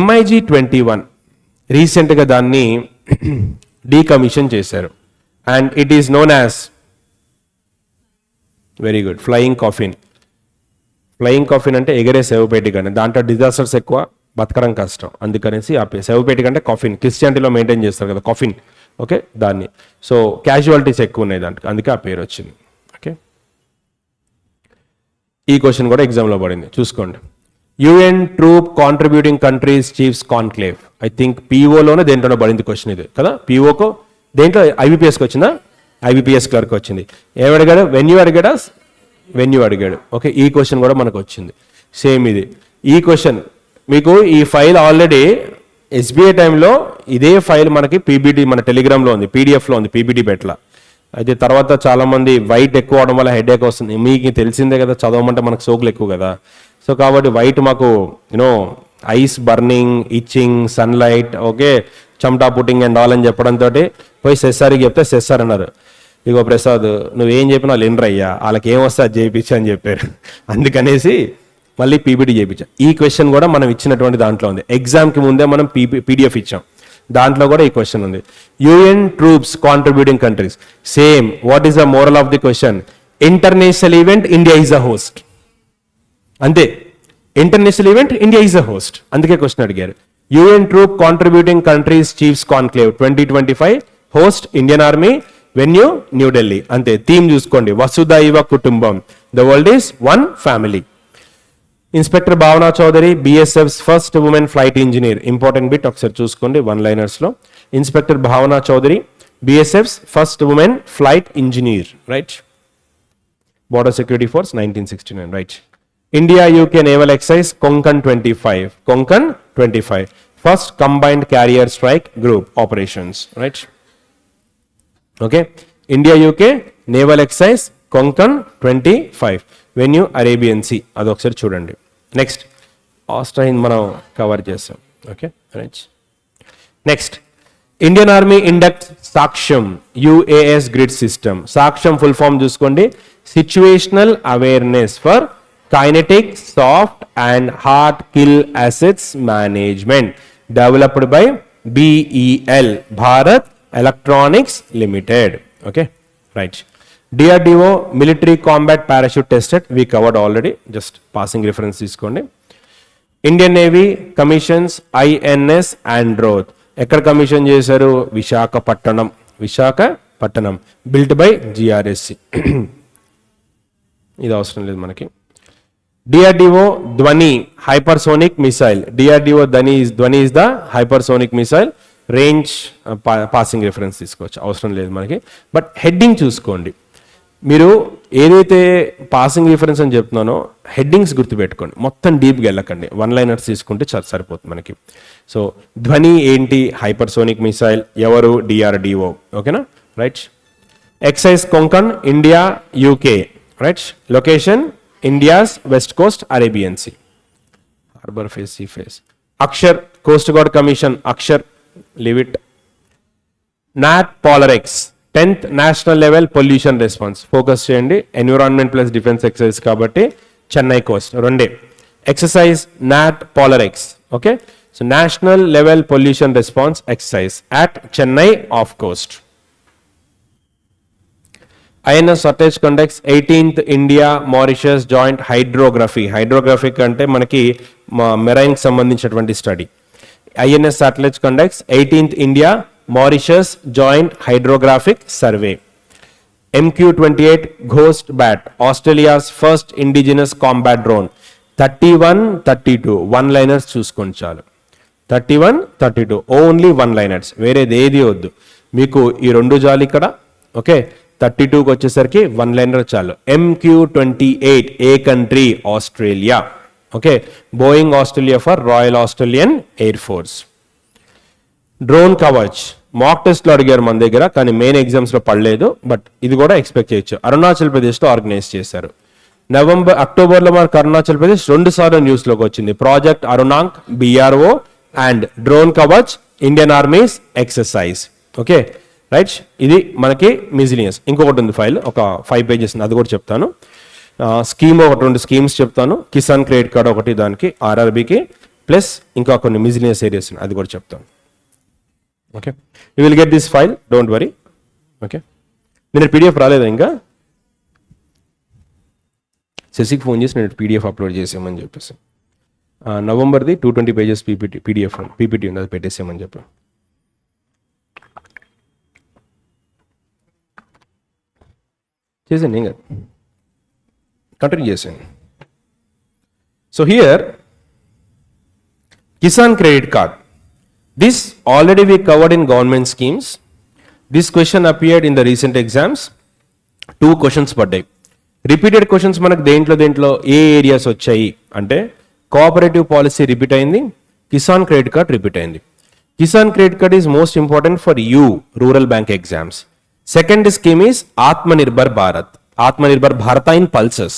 MiG-21 రీసెంట్గా దాన్ని డీకమిషన్ చేశారు. And it is known as very good flying coffin. Flying coffin అంటే ఎగరే శవపేటి కానీ, దాంట్లో డిజాస్టర్స్ ఎక్కువ, బతకడం కష్టం, అందుకనేసి ఆపే. శవపేటి కంటే కాఫిన్ క్రిస్టియానిటీలో మెయింటైన్ చేస్తారు కదా కాఫిన్. ఓకే, దాన్ని. సో క్యాజువాలిటీస్ ఎక్కువ ఉన్నాయి దాంట్లో, అందుకే ఆ పేరు వచ్చింది. ఓకే, ఈ క్వశ్చన్ కూడా ఎగ్జామ్లో పడింది, చూసుకోండి. UN troop contributing countries chiefs conclave. I think పిఓలోనే దేంట్లోనే పడింది క్వశ్చన్ ఇది కదా. పిఓకో దేంట్లో ఐబీపీఎస్కి వచ్చిందా? ఐబీపీఎస్ క్లర్క్ వచ్చింది. ఏమడిగాడు? వెన్ యూ అడిగాడా వెన్యూ అడిగాడు. ఓకే, ఈ క్వశ్చన్ కూడా మనకు వచ్చింది సేమ్ ఇది. ఈ క్వశ్చన్ మీకు ఈ ఫైల్ ఆల్రెడీ ఎస్బీఐ టైంలో ఇదే ఫైల్ మనకి పీబీటీ మన టెలిగ్రామ్లో ఉంది, పీడిఎఫ్లో ఉంది, పీబీటీ పెట్ల. అయితే తర్వాత చాలామంది వైట్ ఎక్కువ అవడం వల్ల హెడేక్ వస్తుంది. మీకు తెలిసిందే కదా, చదవమంటే మనకు సోకులు ఎక్కువ కదా. సో కాబట్టి వైట్ మాకు you know eyes burning, itching, sunlight, okay, చెమటా పుట్టింగ్ అండ్ ఆల్ అని చెప్పడంతో పోయి సెస్సార్కి చెప్తే సెస్సార్ అన్నారు, ఇగో ప్రసాద్ నువ్వేం చెప్పినా వాళ్ళు వినరయ్యా, వాళ్ళకి ఏం వస్తే అది చేయించు అని చెప్పారు. అందుకనేసి మళ్ళీ పీపీటీ చేయించాం. ఈ క్వశ్చన్ కూడా మనం ఇచ్చినటువంటి దాంట్లో ఉంది. ఎగ్జామ్కి ముందే మనం పీడిఎఫ్ ఇచ్చాం, దాంట్లో కూడా ఈ క్వశ్చన్ ఉంది. UN troops contributing countries. Same, what is the moral of the question? International event India is a host. అంతే, international event India is a host, అందుకే క్వశ్చన్ అడిగారు. UN troop contributing countries chiefs conclave 2025 host Indian army, venue New Delhi. అంతే, థీమ్ చూసుకోండి, Vasudhaiva Kutumbakam, the world is one family. Inspector Bhavna Chaudhary BSF's first women flight engineer. Important bit ఒకసారి చూసుకోండి 1 liners లో. Inspector Bhavna Chaudhary BSF's first women flight engineer, right. Border security force 1969, right. India UK naval exercise Konkan 25, Konkan 25 first combined carrier strike group operations, right. Okay, India UK naval exercise Konkan 25, venue Arabian sea, అదొకసారి చూడండి. నెక్స్ట్ ఆస్ట్రైన్ మనం కవర్ చేసాం. Okay, right. Next Indian army induct Saksham UAS grid system. Saksham full form చూసుకోండి, situational awareness for kinetic soft and hard kill assets management, developed by BEL Bharat electronics limited. Okay, right. DRDO military combat parachute tested, we covered already, just passing reference తీసుకోండి. Indian navy commissions INS Androth. ఎక్కడ కమిషన్ చేశారు? Visakhapatnam, Visakhapatnam, built by GRSE. ఇది అవసరం లేదు మనకి. DRDO Dhvani hypersonic missile, DRDO Dhvani is the hypersonic missile, range passing reference తీసుకోవచ్చు, అవసరం లేదు మనకి. బట్ హెడ్డింగ్ చూసుకోండి, మీరు ఏదైతే పాసింగ్ రిఫరెన్స్ అని చెప్తున్నానో హెడ్డింగ్స్ గుర్తుపెట్టుకోండి, మొత్తం డీప్గా వెళ్ళకండి, 1 liners తీసుకుంటే సరిపోతుంది మనకి. సో ధ్వని ఏంటి? హైపర్సోనిక్ మిసైల్, ఎవరు? DRDO, ఓకేనా, right. Exercise Konkan India UK, right. Location India's west coast Arabian sea, harbour phase, sea phase. Akshar coast guard commission, Akshar, leave it. NATPOLREX 10th national level pollution response, focus చేయండి, ఎన్విరాన్మెంట్ ప్లస్ డిఫెన్స్ ఎక్సైజ్ కాబట్టి చెన్నై కోస్ట్, రెండే. Exercise NATPOLREX, okay. So national level pollution response exercise at Chennai off coast. INS Sutlej conducts 18th India Mauritius joint hydrography. Hydrographic అంటే మనకి మెరైన్కి సంబంధించినటువంటి study. INS Sutlej conducts 18th India Mauritius Joint Hydrographic Survey. MQ-28 Ghost Bat, Australia's first indigenous combat drone. 31, 32 1 liners చూసుకోండి చాలు. 31, 32 ఓన్లీ 1 liners, వేరేది ఏది వద్దు మీకు. ఈ రెండు జాలి ఇక్కడ, ఓకే. 32కి వచ్చేసరికి 1 liner చాలు. MQ-28 ఏ country? Australia, okay. Boeing Australia for royal Australian air force. Drone Kavach mock టెస్ట్లో అడిగారు మన దగ్గర, కానీ మెయిన్ ఎగ్జామ్స్లో పడలేదు, బట్ ఇది కూడా ఎక్స్పెక్ట్ చేయొచ్చు. అరుణాచల్ ప్రదేశ్లో ఆర్గనైజ్ చేశారు. అక్టోబర్లో మనకు అరుణాచల్ ప్రదేశ్ 2 సార్లు న్యూస్లోకి వచ్చింది. Project Arunank, BRO and drone Kavach Indian army's exercise, okay, right. ఇది మనకి మిజిలియన్స్. ఇంకొకటి ఉంది ఫైల్, ఒక 5 pages, అది కూడా చెప్తాను. స్కీమ్ ఒకటి, 2 schemes చెప్తాను. కిసాన్ క్రెడిట్ కార్డ్ ఒకటి దానికి RRBకి, ప్లస్ ఇంకా కొన్ని మిజిలియన్స్ ఏరియాస్, అది కూడా చెప్తాను. Okay, you will get this file, don't worry. Okay, నేను PDF రాలేదా ఇంకా? శశికి ఫోన్ చేసి నేను PDF అప్లోడ్ చేసామని చెప్పేసి, నవంబర్ది 220 pages PPT ఉంది, అది పెట్టేసామని చెప్పి. చేసాను ఇంకా కంటిన్యూ చేశాను. So here Kisan credit card. This already we covered in government schemes. This question appeared in the recent exams. 2 questions per day. Repeated questions మనకు దేంట్లో ఏ ఏరియాస్ వచ్చాయి అంటే కోఆపరేటివ్ పాలసీ రిపీట్ అయింది, కిసాన్ క్రెడిట్ కార్డ్ రిపీట్ అయింది. Kisan credit card is most important for you rural bank exams. Second scheme is Atmanirbhar Bharat, Atmanirbhar భారత ఇన్ పల్సెస్.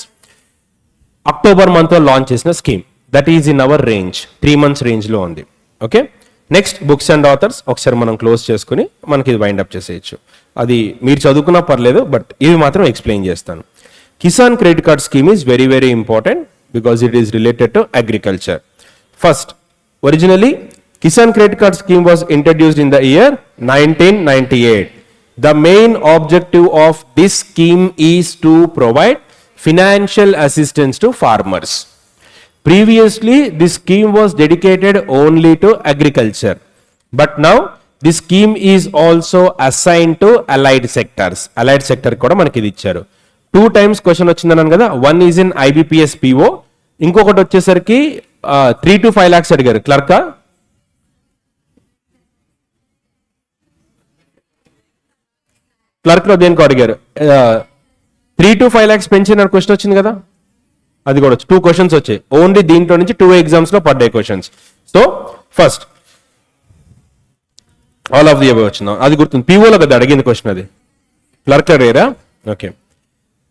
అక్టోబర్ మంత్ లో లాంచ్ చేసిన scheme, that is in our range, 3 months range లో ఉంది. Okay, next books and authors ఒకసారి మనం క్లోజ్ చేసుకుని మనకి ఇది వైండ్ అప్ చేసేయచ్చు. అది మీరు చదువుకున్నా పర్లేదు, బట్ ఇవి మాత్రం ఎక్స్ప్లెయిన్ చేస్తాను. Kisan credit card scheme is very very important because it is related to agriculture. First, originally Kisan credit card scheme was introduced in the year 1998. The main objective of this scheme is to provide financial assistance to farmers. Previously, this scheme was dedicated only to agriculture, but now this scheme is also assigned to allied sectors. Allied sector కూడా మనకి ఇది ఇచ్చారు. 2 times క్వశ్చన్ వచ్చిందన్నాను కదా, 1 is in IBPS PO, ఇంకొకటి వచ్చేసరికి 3 to 5 lakhs అడిగారు. క్లర్కా క్లర్క్ లో దేనికి అడిగారు? 3 to 5 lakhs పెంచిన క్వశ్చన్ వచ్చింది కదా, అది కూడా 2 questions వచ్చాయి. ఓన్లీ దీంట్లో నుంచి 2 exams లో పడ్డాయి questions. So first all of the above వచ్చిందా, అది గుర్తుంది. పిఓలో కదా అడిగింది క్వశ్చన్, అది clerk RERA. Okay,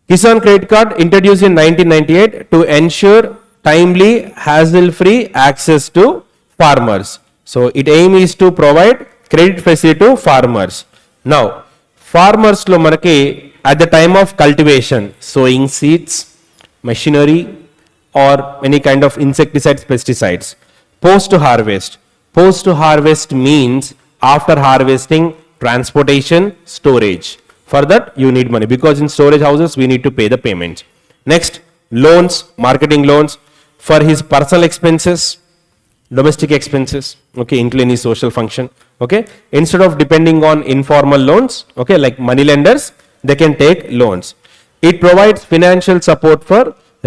Kisan credit card introduce in 1998 to ensure timely hassle free access to farmers. So it aim is to provide credit facility to farmers. Now farmers లో మనకి at the time of cultivation, sowing seeds, machinery or any kind of insecticides, pesticides. Post to harvest means after harvesting, transportation, storage. For that you need money because in storage houses we need to pay the payments. Next, loans, marketing loans for his personal expenses, domestic expenses, okay, include any social function. Okay, instead of depending on informal loans, okay, like money lenders, they can take loans. It provides financial support for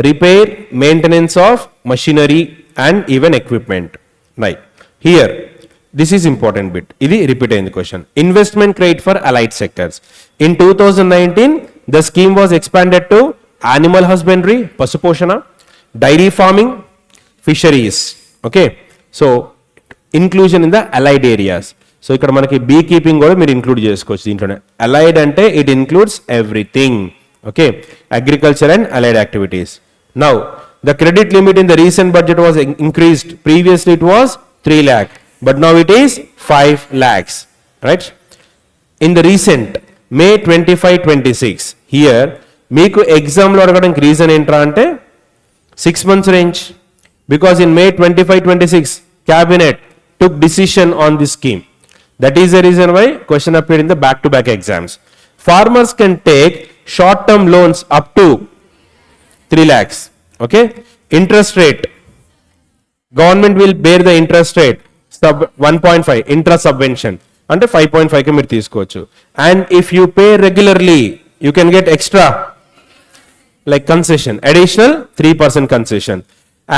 repair, maintenance of machinery and even equipment. Right. Here, this is important bit. Idi repeat in the question. Investment credit for allied sectors. In 2019, the scheme was expanded to animal husbandry, Pasuposhana, dairy farming, fisheries. Okay. So, inclusion in the allied areas. So, ikkada manaki bee keeping kuda meer include chesukochu deentone. Allied ante it includes everything. Okay, agriculture and allied activities. Now, the credit limit in the recent budget was increased. Previously it was 3 lakh, but now it is 5 lakhs, right? In the recent May 25-26, here, మీకు ఎగ్జామ్లో అడగడానికి రీజన్ ఏంట్రా అంటే 6 months range. Because in May 25-26, Cabinet took decision on this scheme. That is the reason why question appeared in the back-to-back exams. Farmers can take short-term loans up to 3 lakhs. Okay, interest rate, government will bear the interest rate sub 1.5 interest subvention అంటే 5.5 కి మీరు తీసుకోవచ్చు. And if you pay regularly, you can get extra like concession, additional 3% concession.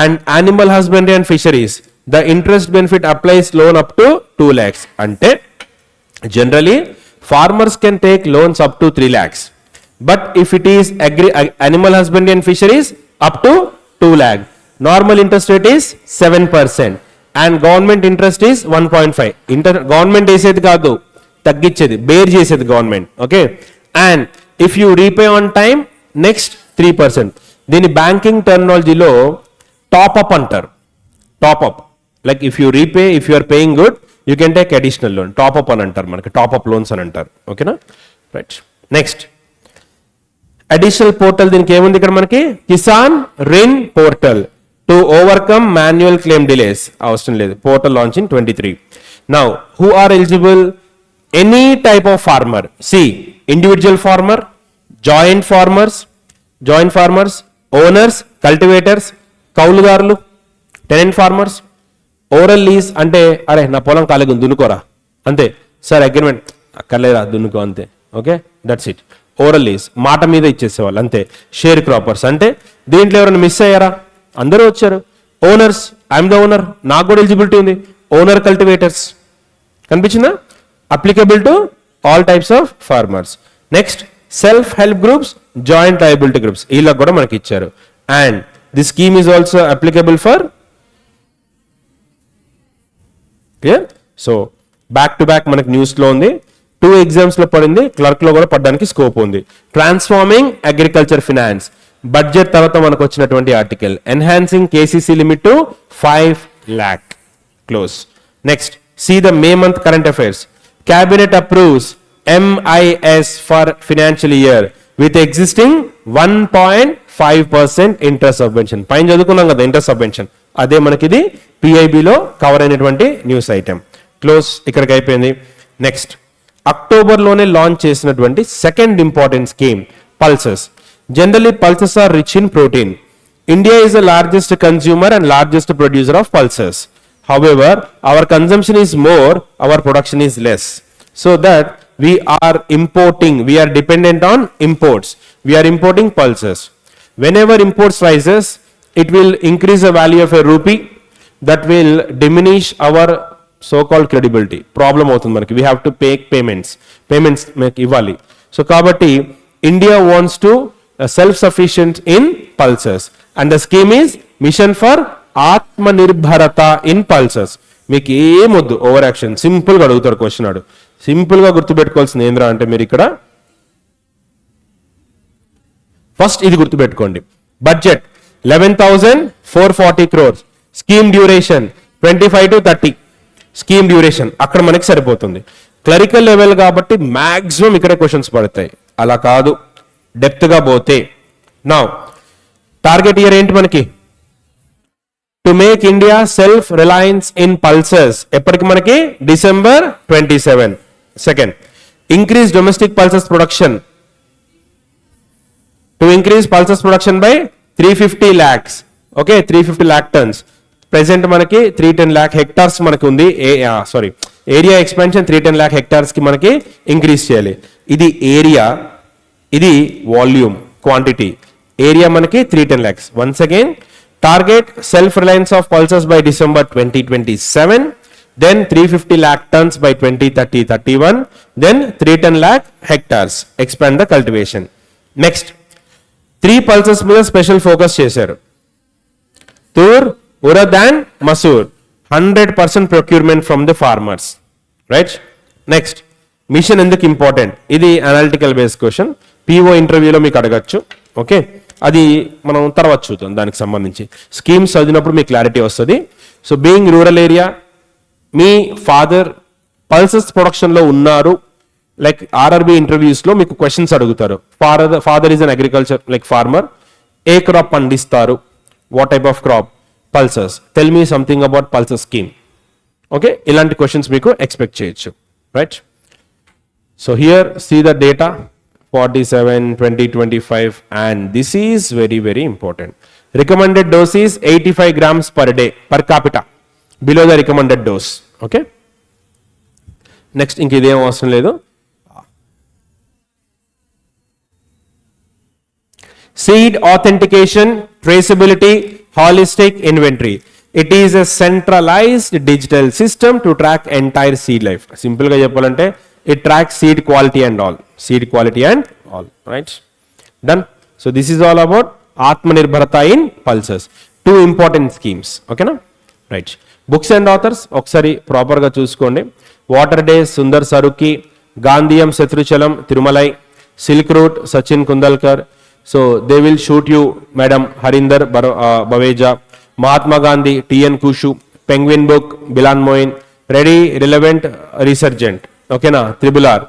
And animal husbandry and fisheries, the interest benefit applies loan up to 2 lakhs. అంటే generally farmers can take loans up to 3 lakhs. But if it is animal husbandry and fisheries, up to 2 lakh. Normal interest rate is 7% and government interest is 1.5. Government చేసేది కాదు, తగ్గించేది, బేర్ చేసేది government. Okay, and if you repay on time next 3%. దీని బ్యాంకింగ్ టెర్మినాలజీలో టాప్అప్ అంటారు. Top up like if you repay, if you are paying good, you can take additional loan. Top up అని అంటారు, మనకి టాప్అప్ లోన్స్ అని అంటారు. ఓకేనా, రైట్. నెక్స్ట్ అడిషనల్ పోర్టల్, దీనికి ఏముంది ఇక్కడ మనకి? Kisan Rin portal to overcome manual claim delays. అవసరం లేదు, portal launch in 23. Now who are eligible? Any type of farmer. See, individual farmer, joint farmers, owners, cultivators, కౌలుదారులు, టెనెంట్ ఫార్మర్స్, ఓరల్ లీజ్ అంటే అరే నా పొలం కాలేగు దున్నుకోరా అంతే, సార్ అగ్రిమెంట్ అక్కర్లేదా దున్నుకో అంతే. Okay, that's it. Oral lease మాట మీద ఇచ్చేసేవాళ్ళు అంతే. షేర్ క్రాపర్స్ అంటే దీంట్లో ఎవరైనా మిస్ అయ్యారా? అందరూ వచ్చారు. ఓనర్స్, ఐఎమ్ ద ఓనర్, నాకు కూడా ఎలిజిబిలిటీ ఉంది. ఓనర్ కల్టివేటర్స్ కనిపించిందా? Applicable to all types of farmers. Next self help groups, joint liability groups వీళ్ళకి కూడా మనకి ఇచ్చారు. And the scheme is also applicable for clear. So back to back మనకి న్యూస్ లో ఉంది, 2 ఎగ్జామ్స్ లో పడింది, క్లర్క్ లో కూడా పడడానికి స్కోప్ ఉంది. ట్రాన్స్ఫార్మింగ్ అగ్రికల్చర్ ఫినాన్స్ బడ్జెట్ తర్వాత మనకు వచ్చినటువంటి article. Enhancing KCC limit to 5 lakh close. Next see the May month current affairs. Cabinet approves MIS for financial year with existing 1.5% interest subvention. పైన చదువుకున్నాం కదా ఇంట్రెస్ట్ సబ్వెన్షన్, అదే మనకి ఇది PIB లో కవర్ అయినటువంటి న్యూస్ ఐటమ్. క్లోజ్, ఇక్కడికి అయిపోయింది. నెక్స్ట్ అక్టోబర్ లోనే లాంచ్ చేసినటువంటి second important scheme pulses. Generally pulses are rich in protein. India is the largest consumer and largest producer of pulses. However, our consumption is more, our production is less. So that we are importing, we are dependent on imports. We are importing pulses. Whenever imports rises, it will increase the value of a rupee. That will diminish our so-called credibility. Problem అవుతుంది మనకి. We have to pay payments. Payments make ఇవ్వాలి. So కాబట్టి India wants to self-sufficient in pulses. And the scheme is Mission for ఆత్మనిర్భరత in pulses. మీకు ఏమొద్దు ఓవర్ యాక్షన్, సింపుల్ గా అడుగుతారు క్వశ్చన్. ఆడు సింపుల్ గా గుర్తుపెట్టుకోవాల్సింది ఏంద్రా అంటే మీరు ఇక్కడ ఫస్ట్ ఇది గుర్తుపెట్టుకోండి. Budget 11,440 crores. Scheme duration 25 to 30. Scheme duration అక్కడ మనకి సరిపోతుంది. క్లరికల్ లెవెల్ కాబట్టి మాక్సిమం ఇక్కడ క్వశ్చన్స్ పడతాయి. అలా కాదు డెప్త్ గా పోతే. నౌ టార్గెట్ ఇయర్ ఏంటి మనకి? To make India self Reliance in pulses. ఎప్పటికి మనకి? December 27. Second, increase domestic pulses production. To increase pulses production by 350 lakhs. Okay, 350 lakh tons. Present మనకి 310 lakh hectares మనకి ఉంది. ఏరియా ఎక్స్పాన్షన్ 310 lakh hectares కి మనకి ఇంక్రీజ్ చేయాలి. ఇది ఏరియా, ఇది వాల్యూమ్ క్వాంటిటీ. ఏరియా మనకి 310 lakhs. Once again target self-reliance of pulses by December 2027, then 350 lakh tons by 2030-31, then 310 lakh hectares. Expand the cultivation. Next, 3 pulses మీద స్పెషల్ ఫోకస్ చేశారు. Tur, urad and masoor. 100% procurement from the farmers. Right? Next, mission ఎందుకు ఇంపార్టెంట్? ఇది అనలిటికల్ బేస్డ్ క్వశ్చన్. PO ఇంటర్వ్యూలో మీకు అడగచ్చు. ఓకే, అది మనం తర్వాత చూద్దాం. దానికి సంబంధించి స్కీమ్స్ చదివినప్పుడు మీకు క్లారిటీ వస్తుంది. సో బీయింగ్ రూరల్ ఏరియా, మీ ఫాదర్ పల్సెస్ ప్రొడక్షన్లో ఉన్నారు. లైక్ RRB ఇంటర్వ్యూస్లో మీకు క్వశ్చన్స్ అడుగుతారు. Father is in agriculture like farmer. ఏ క్రాప్ పండిస్తారు? What type of crop? Pulses. Tell me something about pulses scheme. Okay, ఇలాంటి క్వశ్చన్స్ మీకు ఎక్స్పెక్ట్ చేయొచ్చు. Right? So here see the data 47, 2025, and this is very, very important. Recommended dose is 85 grams per day per capita, below the recommended dose. Okay. Next, ఇంక ఇదేం అవసరం లేదు. Seed authentication, traceability, holistic inventory. It is a centralized digital system to track entire seed life. Simple గా చెప్పాలంటే it tracks seed quality and all. Seed quality and all. Right? Done. So this is all about Atmanirbharata in pulses. 2 important schemes. Okay na? Right. Books and authors. Oksari proper ga chuskondi. Water Days, Sundar Saruki. Gandhiyam, Setruchalam, Tirumalai. Silk Route, Sachin Kundalkar. So they will shoot you, Madam Harinder Baveja. Mahatma Gandhi, T.N. Kushu. Penguin Book, Bilan Moin. Ready, relevant, resurgent. Okay na? Tribular.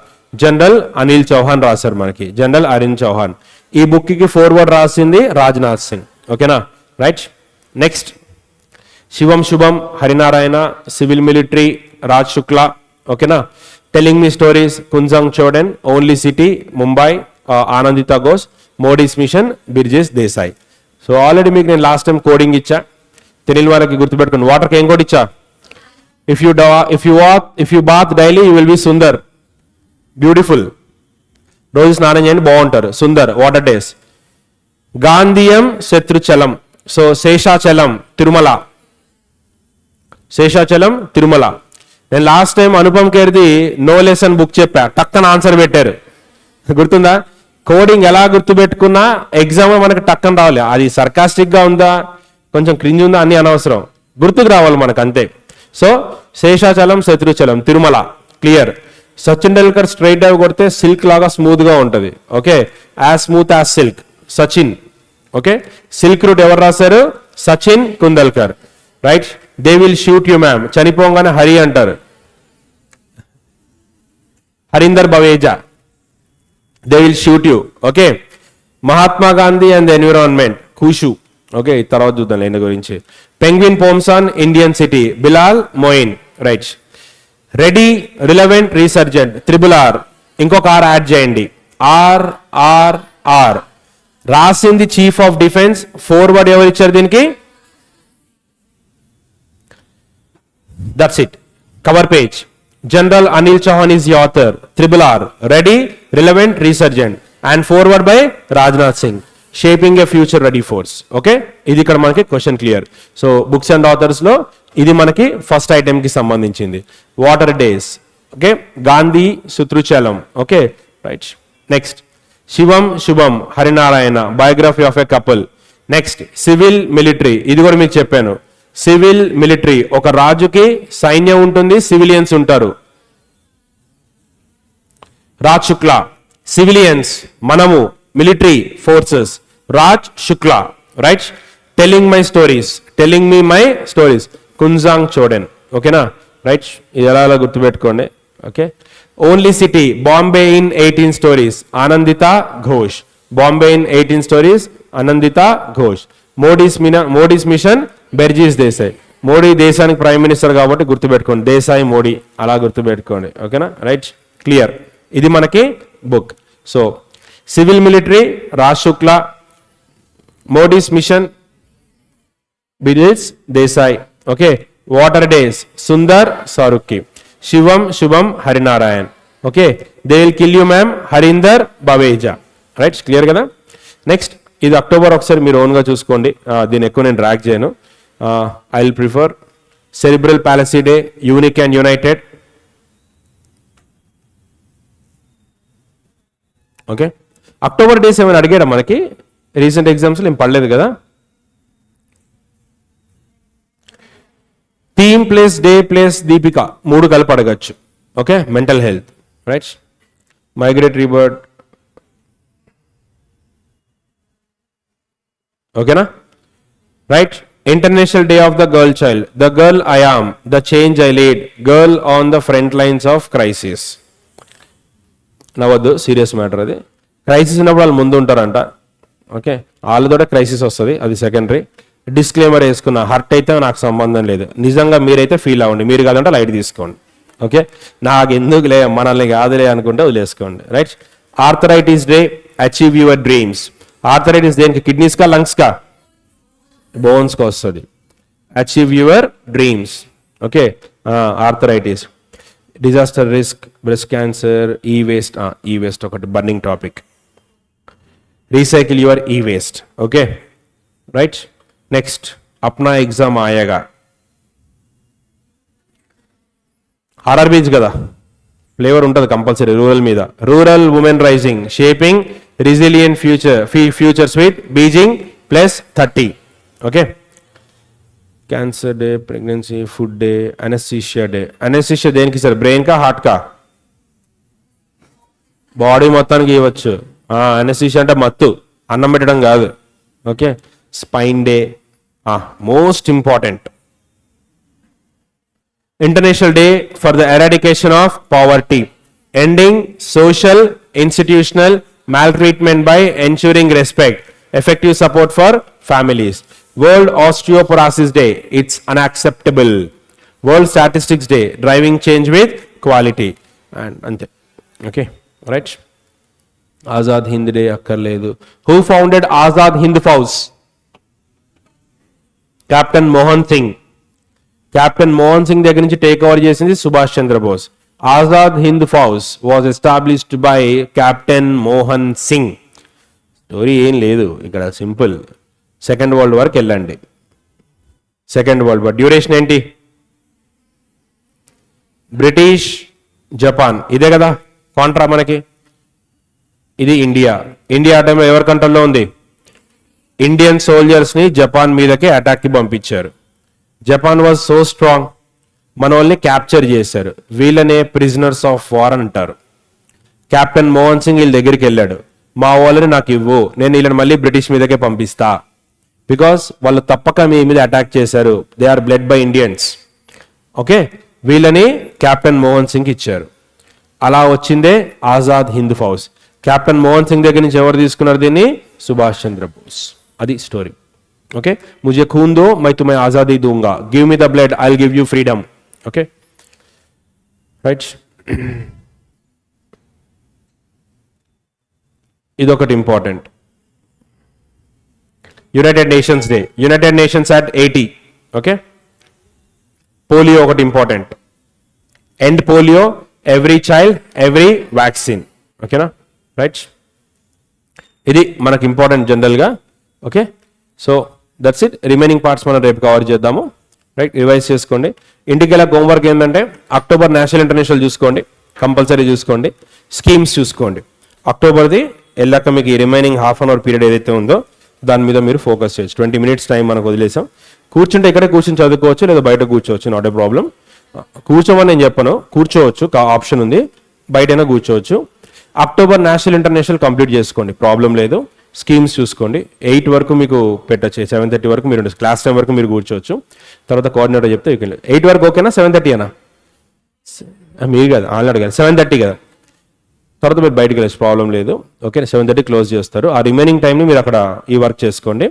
General Anil Chauhan రాశారు మనకి. జనరల్ అనిల్ చౌహాన్. ఈ బుక్ కి ఫోర్వర్డ్ రాసింది రాజ్నాథ్ సింగ్. ఓకేనా? Right. Next, Shivam Shubham, Harinarayana, civil military, Raj Shukla. ఓకేనా? Telling me stories, Kunzang Choden, only city, Mumbai, Anandita Ghosh, Modi's mission, Burjis Desai. So already మీకు నేను లాస్ట్ టైం కోడింగ్ ఇచ్చా. తెలియని వారికి గుర్తుపెట్టుకోండి. వాటర్కి ఏం కోడ్ ఇచ్చా? If you bath daily you will be Sundar, beautiful. రోజు స్నానం చేయండి, బాగుంటారు. Sundar, water days. Gandhiyam, Shatruchalam. So Seshachalam, Tirumala. Seshachalam, Tirumala. నేను లాస్ట్ టైం అనుపమ్ కేర్ది నో లెసన్ బుక్ చెప్పా, టక్కన ఆన్సర్ పెట్టారు. గుర్తుందా? కోడింగ్ ఎలా గుర్తుపెట్టుకున్నా ఎగ్జామ్ మనకు టక్కన రావాలి. అది సర్కాస్టిక్ గా ఉందా, కొంచెం క్రింజ్ ఉందా అన్ని అనవసరం, గుర్తుకు రావాలి మనకు అంతే. So Seshachalam, Shatruchalam, Tirumala clear. Sachin Tendulkar straight drive కొడితే సిల్క్ లాగా స్మూత్ గా ఉంటుంది. Okay, as smooth as silk, Sachin. Okay, silk route ఎవరు రాశారు? Sachin Kundalkar. Right. They will shoot you ma'am, చనిపోగానే హరి అంటారు, Harinder Baweja. They will shoot you. Okay, Mahatma Gandhi and the environment, Khushu. Okay, తర్వాత చూద్దాం లేని గురించి. Penguin poems on Indian city, Bilal Moin. Right. Ready, relevant, రీసర్జెంట్, R. ఇంకొక ఆర్ యాడ్ చేయండి, RRR. రాసింది చీఫ్ ఆఫ్ డిఫెన్స్, ఫోర్వర్డ్ ఎవరు ఇచ్చారు దీనికి? That's it, cover page. General Anil Chauhan is the author, R. Ready, relevant, resurgent, and forward by Rajnath Singh. Shaping a future ready force. Okay, ఇది ఇక్కడ మనకి question clear. So books and authors లో ఇది మనకి ఫస్ట్ ఐటమ్ కి సంబంధించింది. Water days. Okay, Gandhi, Shatruchalam. Okay, right. Next Shivam Shubham, Harinarayana, biography of a couple. Next civil military, ఇది కూడా మీకు చెప్పాను. సివిల్ మిలిటరీ, ఒక రాజుకి సైన్యం ఉంటుంది, సివిలియన్స్ ఉంటారు. రాజ్ శుక్లా. సివిలియన్స్ మనము, military forces. Raj Shukla. Right. Telling my stories, telling me my stories, Kunzang Choden. ఓకేనా, రైట్. ఇది ఎలా గుర్తుపెట్టుకోండి. Okay, only city, Bombay in 18 stories, Anandita Ghosh. Bombay in 18 stories, Anandita Ghosh. Modi's mission, Burjis Desai. Modi దేశానికి ప్రైమ్ మినిస్టర్ కాబట్టి గుర్తుపెట్టుకోండి, దేశాయ్ మోడీ, అలా గుర్తుపెట్టుకోండి. ఓకేనా, రైట్, క్లియర్. ఇది మనకి book. So civil military Raj Shukla, Modi's mission Burjis Desai. Okay, water days Sundar Sarukkai. Shivam Shubham Harinarayan. Okay, they will kill you ma'am, Harinder Baweja. Right, clear కదా. నెక్స్ట్ ఇది అక్టోబర్, ఒకసారి మీరు ఓన్గా చూసుకోండి, దీన్ని ఎక్కువ నేను డ్రాక్ చేయను. I will prefer cerebral palsy day, unique and united. Okay, October days ఏమైనా అడిగారా మనకి రీసెంట్ ఎగ్జామ్స్లో? ఏం పడలేదు కదా. Theme place day place Deepika, 3 కలిపి అడగచ్చు. Okay, mental health. Right. Migratory bird. ఓకేనా, right. International day of the girl child, the girl I am, the change I lead, girl on the front lines of crisis. నవ్వద్దు, సీరియస్ మ్యాటర్ అది. క్రైసిస్ ఉన్నప్పుడు వాళ్ళు ముందు ఉంటారంట. ఓకే, వాళ్ళతోటే క్రైసిస్ వస్తుంది, అది సెకండరీ. డిస్క్లైమర్ వేసుకున్న, హర్ట్ అయితే నాకు సంబంధం లేదు, నిజంగా మీరైతే ఫీల్ అవ్వండి, మీరు కాదంటే లైట్ తీసుకోండి. ఓకే, నాకు ఎందుకులే, మనల్ని కాదులే అనుకుంటే వదిలేసుకోండి. Right. Arthritis day, achieve your dreams. Arthritis దేనికి? కిడ్నీస్కా, లంగ్స్కా? బోన్స్కి వస్తుంది. Achieve your dreams. Okay, arthritis. Disaster risk, breast cancer, e waste. E waste ఒకటి burning topic. Recycle your e waste. Okay, right. Next అప్నా ఎగ్జామ్ ఆయేగా, ఆర్ఆర్బీజ్ కదా, ఫ్లేవర్ ఉంటుంది కంపల్సరీ రూరల్ మీద. Rural women rising, shaping resilient futures with Beijing +30. Okay, cancer day, pregnancy, food day, anaesthesia day. Anaesthesia దేనికి సార్? బ్రెయిన్ కా, హార్ట్ కా? బాడీ మొత్తానికి ఇవ్వచ్చు. అనెస్థీషియా అంటే మత్తు, అన్నం పెట్టడం కాదు. Okay, spine day, most important. International day for the eradication of poverty, ending social institutional maltreatment by ensuring respect, effective support for families. World Osteoporosis Day, it's unacceptable. World Statistics Day, driving change with quality. And ante. Okay, right. Azad Hind Day akkarledu. Who founded Azad Hind Fauj? Captain Mohan Singh. Captain Mohan Singh దగ్గర నుంచి టేక్ ఓవర్ చేసింది Subhash Chandrabose. Azad Hind Fauj was established by captain Mohan Singh. Story ఏం లేదు ఇక్కడ, సింపుల్. సెకండ్ వరల్డ్ వార్కి వెళ్ళండి. సెకండ్ వరల్డ్ వార్ డ్యూరేషన్ ఏంటి? బ్రిటిష్, జపాన్, ఇదే కదా కాంట్రా మనకి. ఇది ఇండియా. ఇండియా టైంలో ఎవరి కంట్రోల్లో ఉంది? ఇండియన్ సోల్జర్స్ని జపాన్ మీదకి అటాక్కి పంపించారు. జపాన్ వాజ్ సో స్ట్రాంగ్, మన వాళ్ళని క్యాప్చర్ చేశారు. వీళ్ళనే ప్రిజనర్స్ ఆఫ్ వార్ అని అంటారు. కెప్టెన్ మోహన్ సింగ్ వీళ్ళ దగ్గరికి వెళ్ళాడు, మా వాళ్ళని నాకు ఇవ్వు, నేను వీళ్ళని మళ్ళీ బ్రిటిష్ మీదకే పంపిస్తా, బికాస్ వాళ్ళు తప్పక మీ మీద అటాక్ చేశారు, they are bled by Indians. Okay, వీళ్ళని కెప్టెన్ మోహన్ సింగ్ ఇచ్చారు. అలా వచ్చిందే ఆజాద్ హింద్ ఫౌజ్. కెప్టెన్ మోహన్ సింగ్ దగ్గర నుంచి ఎవరు తీసుకున్నారు దీన్ని? సుభాష్ చంద్రబోస్. అది స్టోరీ. ఓకే, ముझे खून दो मैं तुम्हें आजादी दूंगा, give me the blood I will give you freedom. Okay right. ఇదొకటి important. United nations day, united nations at 80. Okay, polio ఒకటి important. End polio, every child every vaccine. ఓకేనా, రైట్. ఇది మనకు ఇంపార్టెంట్ జనరల్గా. Okay, so that's it. Remaining parts మనం రేపు కవర్ చేద్దాము. రైట్, రివైజ్ చేసుకోండి. ఇంటికి వెళ్ళే హోంవర్క్ ఏంటంటే అక్టోబర్ నేషనల్ ఇంటర్నేషనల్ చూసుకోండి, కంపల్సరీ చూసుకోండి. స్కీమ్స్ చూసుకోండి. అక్టోబర్ది వెళ్ళాక మీకు ఈ remaining half an hour period ఏదైతే ఉందో దాని మీద మీరు ఫోకస్ చేయొచ్చు. 20 minutes టైం మనకు వదిలేసాం. కూర్చుంటే ఇక్కడే కూర్చొని చదువుకోవచ్చు, లేదా బయట కూర్చోవచ్చు, నాట్ ఏ ప్రాబ్లం. కూర్చోమని నేను చెప్పను, కూర్చోవచ్చు, ఆప్షన్ ఉంది, బయటైనా కూర్చోవచ్చు. అక్టోబర్ నేషనల్ ఇంటర్నేషనల్ కంప్లీట్ చేసుకోండి, ప్రాబ్లం లేదు. స్కీమ్స్ చూసుకోండి. 8 వరకు మీకు పెట్టచ్చు, 7:30 వరకు మీరు క్లాస్ టైం వరకు మీరు కూర్చోవచ్చు. తర్వాత కోఆర్డినేటర్ చెప్తే 8 వరకు ఓకేనా? 7:30 అనా? మీరు కదా ఆల్రెడీ అడగాలి, 7:30 కదా. తర్వాత మీరు బయటకు వెళ్ళచ్చు, ప్రాబ్లం లేదు. ఓకే, 7:30 క్లోజ్ చేస్తారు. ఆ రిమైనింగ్ టైంని మీరు అక్కడ ఈ వర్క్ చేసుకోండి.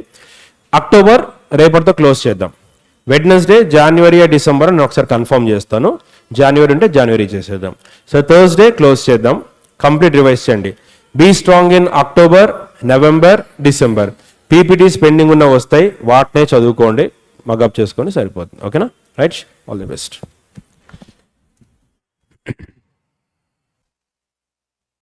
అక్టోబర్ రేపటితో క్లోజ్ చేద్దాం. వెడ్నెస్డే జనవరి డిసెంబర్ అని ఒకసారి కన్ఫర్మ్ చేస్తాను. జనవరి ఉంటే జనవరి చేసేద్దాం. సో థర్స్డే క్లోజ్ చేద్దాం. కంప్లీట్ రివైజ్ చేయండి. Be strong in October, November, December. PPTs pending ఉన్న వస్తాయి, వాటినే చదువుకోండి, మగప్ చేసుకోండి, సరిపోతుంది. ఓకేనా, రైట్. All the best.